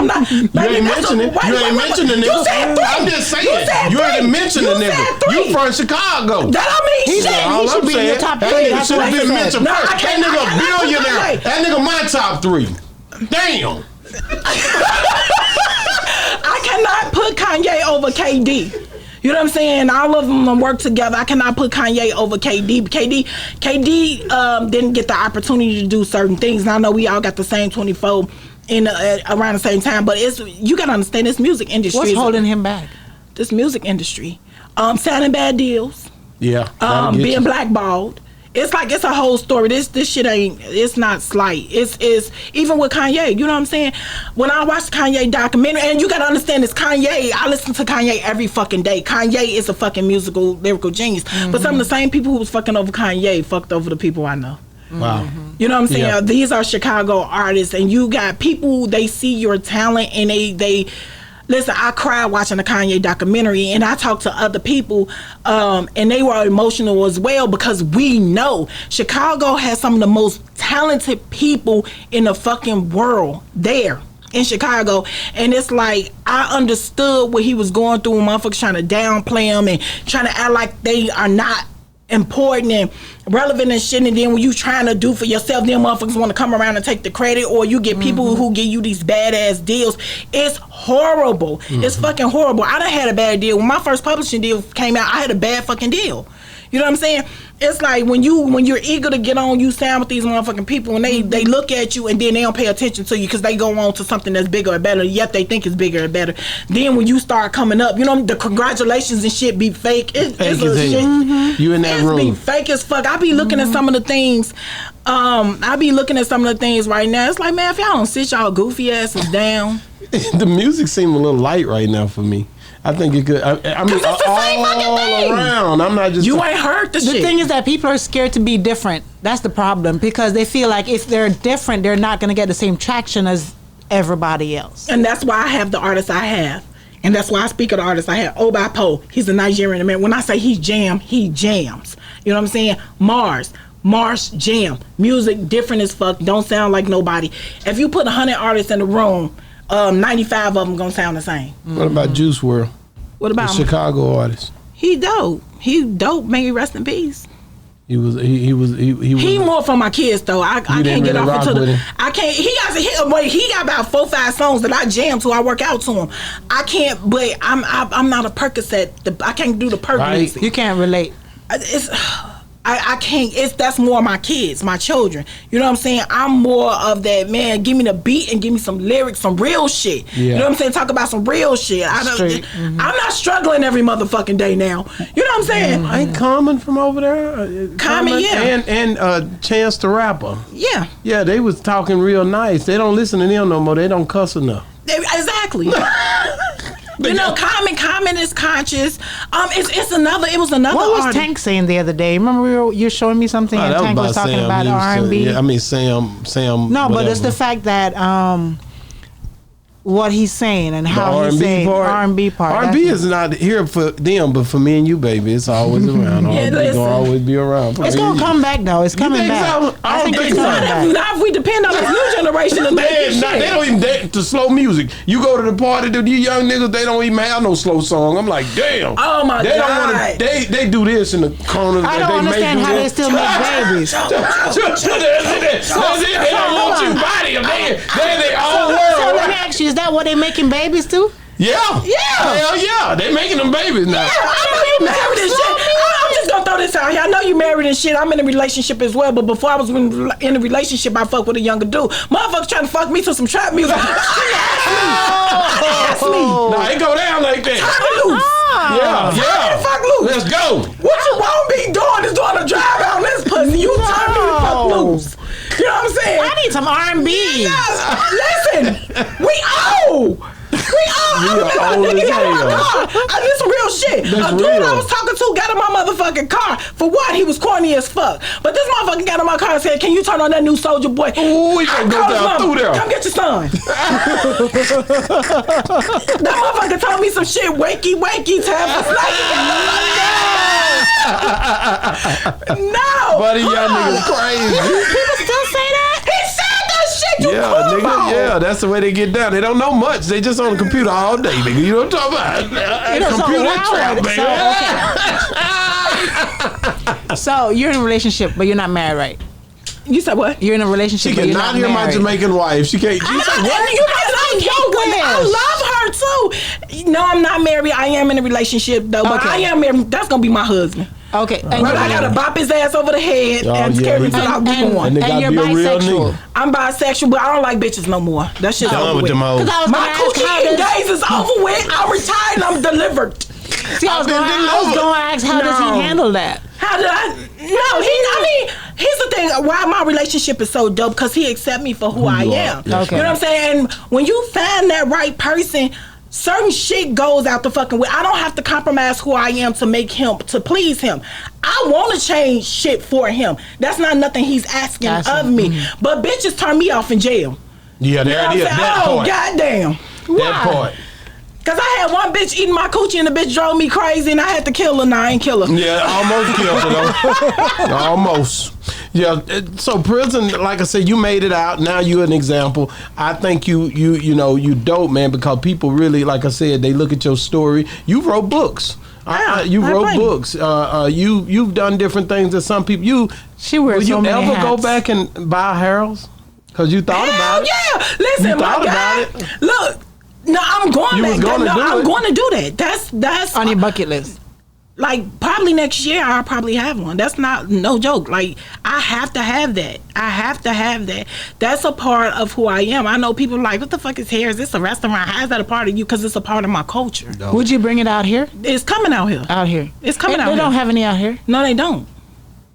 I'm not. You ain't mentioning. You ain't mentioning the nigga. I'm just saying. You ain't mentioning the nigga. You from Chicago. That don't mean shit. All I'm saying. top That three. nigga That's should what have I been said. mentioned No, first. I That can't- nigga I a cannot billionaire. put That nigga my top 3. Damn. I cannot put Kanye over KD. You know what I'm saying? All of them work together. I cannot put Kanye over KD. KD didn't get the opportunity to do certain things. And I know we all got the same 24 in around the same time, but you gotta understand this music industry. What's holding him back? This music industry, signing bad deals, Yeah. being blackballed. It's like it's a whole story. This shit ain't. It's not slight. It's even with Kanye. You know what I'm saying? When I watch Kanye documentary, and you gotta understand, it's Kanye. I listen to Kanye every fucking day. Kanye is a fucking lyrical genius. But some of the same people who was fucking over Kanye fucked over the people I know. Wow. You know what I'm saying? Yeah. These are Chicago artists, and you got people. They see your talent, and they. Listen, I cried watching the Kanye documentary, and I talked to other people, and they were emotional as well, because we know Chicago has some of the most talented people in the fucking world there in Chicago. And it's like, I understood what he was going through, motherfuckers trying to downplay him and trying to act like they are not important and relevant and shit, and then when you trying to do for yourself, then motherfuckers want to come around and take the credit, or you get people who give you these badass deals. It's horrible. It's fucking horrible. I done had a bad deal. When my first publishing deal came out, I had a bad fucking deal. You know what I'm saying? It's like when you're eager to get on, you sound with these motherfucking people, and they look at you, and then they don't pay attention to you because they go on to something that's bigger or better, yet they think it's bigger or better. Then when you start coming up, you know, the congratulations and shit be fake. It's Fake a as shit. hell. You in that It's room. be fake as fuck. I be looking at some of the things. I be looking at some of the things right now. It's like, man, if y'all don't sit y'all goofy asses down. The music seemed a little light right now for me. I think it could. I mean, it's the same fucking all thing. around. I'm not just. You ain't heard the The shit. thing is that people are scared to be different. That's the problem, because they feel like if they're different, they're not going to get the same traction as everybody else. And that's why I have the artists I have. And that's why I speak of the artists I have. Oba Poe, he's a Nigerian American. When I say he jams. You know what I'm saying? Mars jam. Music different as fuck. Don't sound like nobody. If you put 100 artists in the room, 95 of them gonna sound the same. What about Juice WRLD? What The about him? Chicago artist. He dope. He dope. May he rest in peace. He was. He more for my kids though. I can't get really off into rock the. with him? I can't. He got about 4-5 songs that I jam to. I work out to him. I can't. But I'm not a Percocet. I can't do the Perc Right. music. You can't relate. I can't. That's more my kids, my children. You know what I'm saying? I'm more of that, man. Give me the beat and give me some lyrics, some real shit. Yeah. You know what I'm saying? Talk about some real shit. I'm not struggling every motherfucking day now. You know what I'm saying? Ain't Common from over there? Common, yeah. And Chance the Rapper. Yeah. Yeah, they was talking real nice. They don't listen to them no more. They don't cuss enough. Exactly. You know, Common is conscious. It was another. What was artist. Tank saying the other day? Remember you were showing me something and Tank was talking Sam. about He was R&B? yeah, I mean Sam. No, but it's whatever. the fact that what he's saying and how he's R&B saying part. R&B part. R&B is not here for them, but for me and you, baby, it's always around. R&B listen. gonna always be around. It's gonna come back though. It's coming think back. so? I don't think it's so. coming back. Not if we depend on this new generation to make this They shit. don't even dance to slow music. You go to the party, these young niggas, they don't even have no slow song. I'm like, damn. Oh my they God. Don't wanna, they do this in the corners. I don't understand how they still make babies. That's it. They don't want you body. They're their own So world. let me ask you, is that what they making babies too? Yeah. Yeah. Hell yeah. They making them babies now. I know you married and shit. I'm just gonna throw this out here. I know you married and shit. I'm in a relationship as well, but before I was in a relationship, I fucked with a younger dude. Motherfuckers trying to fuck me to some trap music. Ask me. Nah, it go down like that. Turn me loose. Yeah. Fuck loose. Let's go. What you won't be doing is doing a drive out on this pussy. You turn me the fuck loose. You know what I'm saying? I need some R&B. Yes. Listen, we owe. old as hell. This some real shit. That's A dude real. I was talking to got in my motherfucking car. For one, he was corny as fuck. But this motherfucker got in my car and said, "Can you turn on that new Soldier Boy?" Ooh, we gonna I go called his down mama, through there. "Come get your son." That motherfucker told me some shit. Wakey, Tabitha. No. Buddy, y'all niggas crazy. People still say that? He said that shit. You Yeah, cornball. nigga, yeah, that's the way they get down. They don't know much. They just on the computer all day, nigga. You know what I'm talking about? Computer trap, baby. So you're in a relationship, but you're not married, right? You said what? You're in a relationship, She but you're cannot not hear my married. Jamaican wife. She can't. She I said, know, what? you guys don't joke with me. I love her too. No, I'm not married. I am in a relationship though, but Okay. I am married. That's gonna be my husband. Okay, and But I gotta bop his ass over the head Oh, and yeah, scare he- him till I and, give him one. And they gotta you're be a real bisexual. nigga. I'm bisexual, but I don't like bitches no more. That shit's Done over with with. them hoes. Because I was My gonna ask how coochie eating does, days is over with. I'm retired and I'm delivered. see, I was going to ask how does No. he handle that? How did I? No, here's the thing. Why my relationship is so dope? Because he accept me for who I you are. am. That's Okay. You know what I'm saying? And when you find that right person, certain shit goes out the fucking way. I don't have to compromise who I am to make him, to please him. I want to change shit for him. That's not nothing he's asking of me. But bitches turn me off in jail. Yeah, there it is. That Oh, part. goddamn. That part. Because I had one bitch eating my coochie and the bitch drove me crazy and I had to kill her. Nah, I ain't kill her. Yeah, almost killed her though. Almost. Yeah. So prison, like I said, you made it out. Now you an example. I think you dope, man, because people really, like I said, they look at your story. You wrote books. You wrote plenty. books. You've done different things that some people. She wears Will so you many ever go hats. back and buy Harold's? Because you thought Hell about it. yeah! Listen, You my thought guy. about it. Look, no, I'm going You back. was gonna do I'm it. going to do that. That's On your bucket list. like probably next year I'll probably have one. That's not no joke. Like I have to have that. I have to have that. That's a part of who I am. I know people like, what the fuck is hair? Is this a restaurant? How is that a part of you? Because it's a part of my culture. Would you bring it out here? It's coming out here. Out here. It's coming out They here. don't have any out here. No, they don't.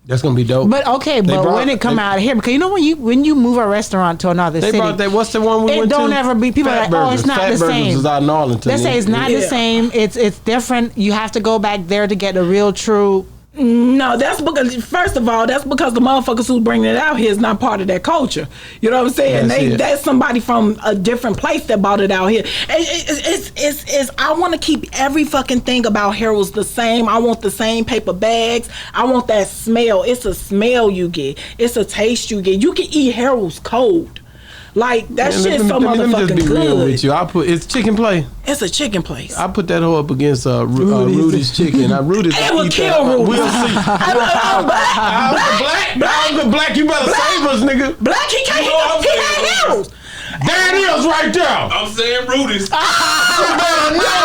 That's gonna be dope. But okay, They but brought- when it come they- out of here, because you know when you move a restaurant to another They city, brought that. What's the one we it went to? don't ever be. People are like, oh, it's not Fat the Burgers same. is out in Arlington. Let's say it's not the Yeah. same. It's different. You have to go back there to get the real true. No, that's because first of all, that's because the motherfuckers who's bringing it out here is not part of that culture. You know what I'm saying? That's it. That's somebody from a different place that bought it out here. It's I want to keep every fucking thing about Harold's the same. I want the same paper bags. I want that smell. It's a smell you get. It's a taste you get. You can eat Harold's cold. Like that shit so Let me just motherfucking be real good. with you. It's chicken play. It's a chicken place. I put that hoe up against Rudy's chicken. Rudy's It would kill Rudy. We'll see. Black, you better save us, nigga. Black, he can't handles. There it is right there. I'm saying Rudy's. You better know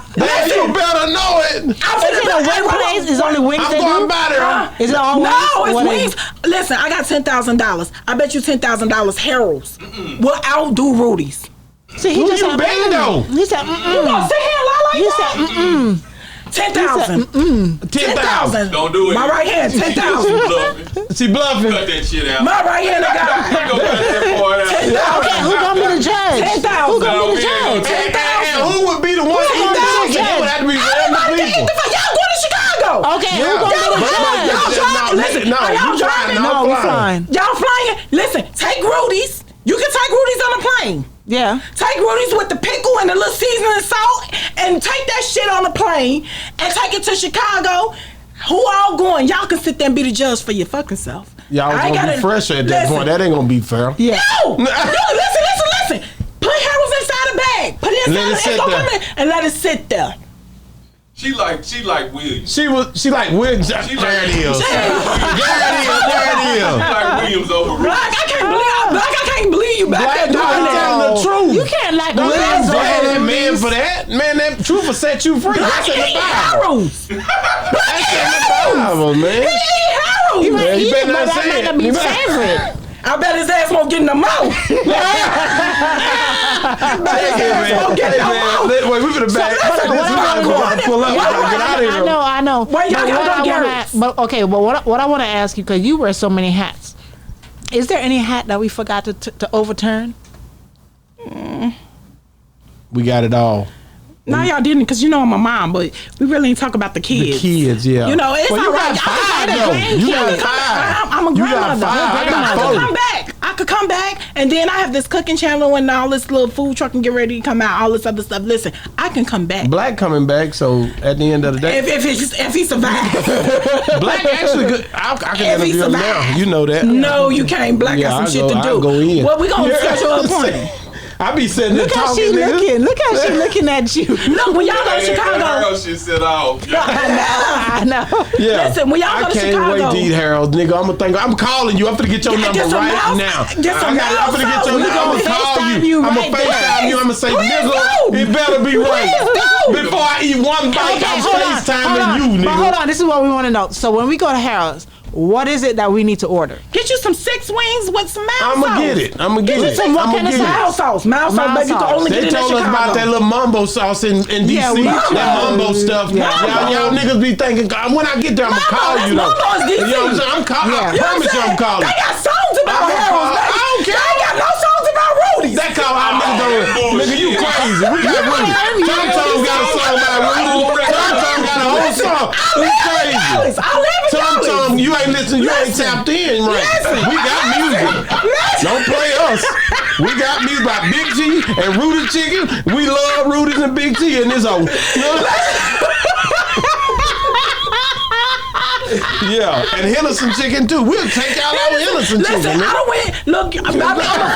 it. You better know it. Is it a wing place? Is only wings I'm they going do? by there. Is it all wings? No, it's What wings. Listen, I got $10,000. I bet you $10,000 Harold's will outdo Rudy's. See, he Who just you said, been though? He said, You gonna sit here and lie like He that? said, 10,000. 10,000. Don't do it. My right hand, 10,000. She bluffing. Cut that shit out. My right hand, Go cut that part out. 10,000. okay, who gonna be the judge? 10,000. Who gonna be the judge? And who would be the one eating the chicken? It would have to be random people. Y'all going to Chicago. Okay, who gonna be the judge? Y'all driving. Listen, No, are y'all you driving? flying. No, we flying. Y'all flying? Listen, take Rudy's. You can take Rudy's on a plane. Yeah. Take Rudy's with the pickle and the little seasoning and salt and take that shit on the plane and take it to Chicago. Who all going? Y'all can sit there and be the judge for your fucking self. Y'all was gonna be fresher at that point. That ain't gonna be fair. Yeah. No! Listen. Put Harold's inside a bag. Put it Let it inside sit the there. and let it sit there. She like Williams. She like Williams. There it is. There it is. She like Williams over Rudy. Black, I can't believe you back Black, there doing I'm that. telling the truth. You can't like Don't Williams blame over that man for that. Man, that truth will set you free. That's in the Eat Bible. Harold's. That's in the Bible, man. Eat Harold's. He might Yeah, you eat better it, not but that say might it. not be You his better- favorite. I bet his ass won't get in the mouth. Hey, man. Wait, we finna back. Listen, We what I gotta wanna pull up. We gotta get out of here. I know. Why y'all But gotta what go I to wanna- Garrett's? But okay, but what I want to ask you, because you wear so many hats, is there any hat that we forgot to overturn? We got it all. No, y'all didn't, because you know I'm a mom, but we really ain't talk about the kids. The kids, yeah. You know, it's Well, you all right. got five, though. You got five. I'm a You got grandmother. five. I got I four. could come back. And then I have this cooking channel and all this little food truck and get ready to come out, all this other stuff. Listen, I can come back. Black coming back, so at the end of the day, If he survives. Black actually good. I can If he interview him now. survives. You know that. No, you can't. Black Yeah, got some I'll shit go- to I'll do. go in. Well, we gonna Yeah. schedule an appointment. I be sitting there Look how talking, she nigga. looking. Look how she looking at you. Look, when y'all go to Chicago. Girl, she said off. I know. Yeah. Listen, when y'all go I to can't Chicago- wait to eat Harold, nigga. I'm calling you. I'm finna get your Get number some right mouse- now. get some I'm finna mouse get your out. number. We I'm gonna gonna call FaceTime you. you I'm right gonna there. FaceTime you. I'm gonna say, Please nigga, do. it better be right. do. Before I eat one bite, I'm FaceTiming you, But hold nigga. on, this is what we want to know. So when we go to Harold's, what is it that we need to order? Get you some 6 wings with some mouse I'ma sauce. get it. I'ma get you it. some what I'ma kind of get it. Mouse sauce, Mouse baby. You can sauce. only They get it in told us Chicago. about that little mumbo sauce in DC. Yeah, we- that mumbo stuff. Yeah. Y'all niggas be thinking, when I get there, I'm gonna call you though. Mumbo is DC. You know what I'm saying? I'm calling. Yeah. I You know promise what you I'm calling. They got songs about I'm gonna Harold's. call- I don't care. They ain't got no songs about Rudy's. That call our niggas don't. bullshit. Nigga, you crazy. We got Rudy. Tom got a song about Rudy. Tom got a whole song. We crazy. I live in Dallas. Tom, you ain't listening. You ain't Listen. tapped in right. Listen. We got music. Don't play us. We got music by Big T and Rudy Chicken. We love Rudy's and Big T, and it's over. Yeah, and Henderson Chicken too. We'll take out our Henderson Listen, Chicken. I don't went. Look, I'm a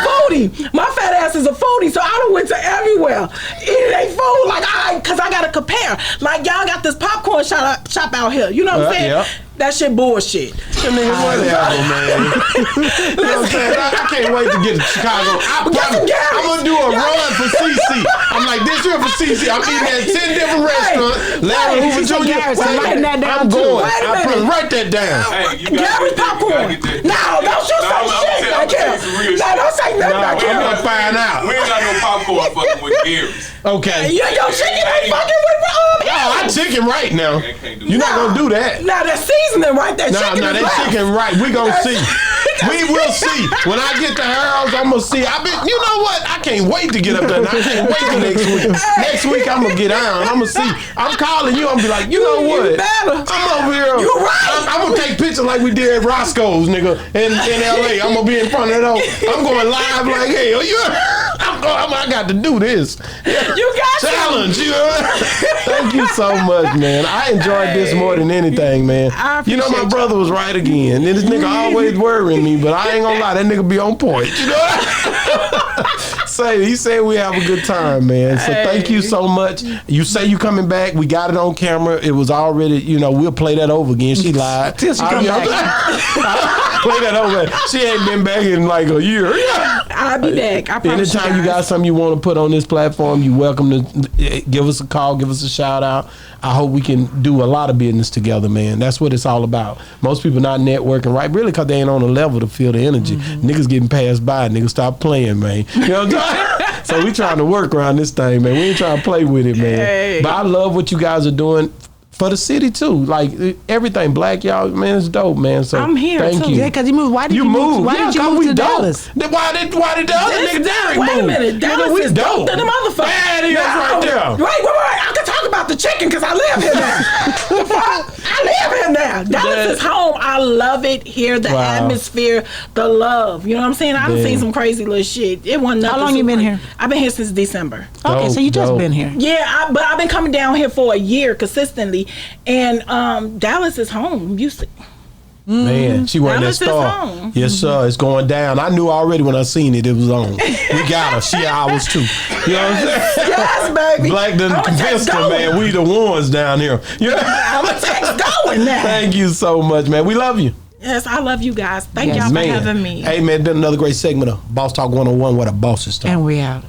foodie. My fat ass is a foodie, so I don't went to everywhere. Eating they food cause I gotta compare. Like y'all got this popcorn shop out here. You know what I'm saying? Yeah. That shit bullshit. Nigga, whatever, man. You know what I'm saying? I can't wait to get to Chicago. I'm gonna do a run for CECE. I'm like, this year for CECE, I'm eating at 10 different restaurants. Larry Hoover Jr. Garrett's, I'm writing that down I'm too. going. Wait a I minute. write that down. Hey, you Gary's popcorn. No, don't you say shit. No, don't say nothing about I'm Gary. gonna find out. We ain't got no popcorn fucking with Gary's. Okay. Your chicken ain't fucking with I chicken right now. I can't do You're not that. gonna do that. Now that seasoning right there. No, Chicken is that left. chicken right. We gonna see. We will see. When I get to Harold's, I'm gonna see. You know what? I can't wait to get up there. I can't wait till next week. Next week I'm gonna get down. I'm gonna see. I'm calling you. I'm gonna be like, you know what? better. I'm over here. You right. I'm gonna take pictures like we did at Roscoe's, nigga, in LA. I'm gonna be in front of those. I'm going live like, hey, I'm I got to do this. You got challenge. You know? Thank you so much, man. I enjoyed this more than anything, man. You know, my brother was right again. And this nigga always worrying me, but I ain't gonna lie, that nigga be on point. You know? He said we have a good time, man. So thank you so much. You say you coming back. We got it on camera. It was already, you know, we'll play that over again. She lied. Till she come back. Play that over. She ain't been back in like a year. I'll be back. I promise. Anytime you got something you want to put on this platform, you're welcome to give us a call, give us a shout out. I hope we can do a lot of business together, man. That's what it's all about. Most people not networking, right? Really, because they ain't on a level to feel the energy. Niggas getting passed by. Niggas stop playing, man. You know what I'm saying? So we trying to work around this thing, man. We ain't trying to play with it, man. Hey. But I love what you guys are doing. For the city too, like everything black, y'all, man, it's dope, man. So I'm here thank too. you. Yeah, because you moved. Why did you move? Why did you move to Dallas? Why did the other nigga Derek move? Wait a minute, Dallas is dope than the motherfucker. Man, he is right there. Wait, I can talk about the chicken because I live here now. The fuck? I live here now. Dallas is home. I love it here. The atmosphere, the love. You know what I'm saying? I've seen some crazy little shit. It wasn't nothing. How long you been here? I've been here since December. Okay, so you just been here. Yeah, but I've been coming down here for a year consistently, and Dallas is home. You see. Man, she wearing that star. Yes, sir. It's going down. I knew already when I seen it. It was on. We got her. She ours too. You know what I'm saying? Yes, baby. Black done convinced her, man. We the ones down here. You know? I'm a text going now. Thank you so much, man. We love you. Yes, I love you guys. Thank y'all for having me. Hey, man, been another great segment of Boss Talk 101 where the bosses talk. And we out.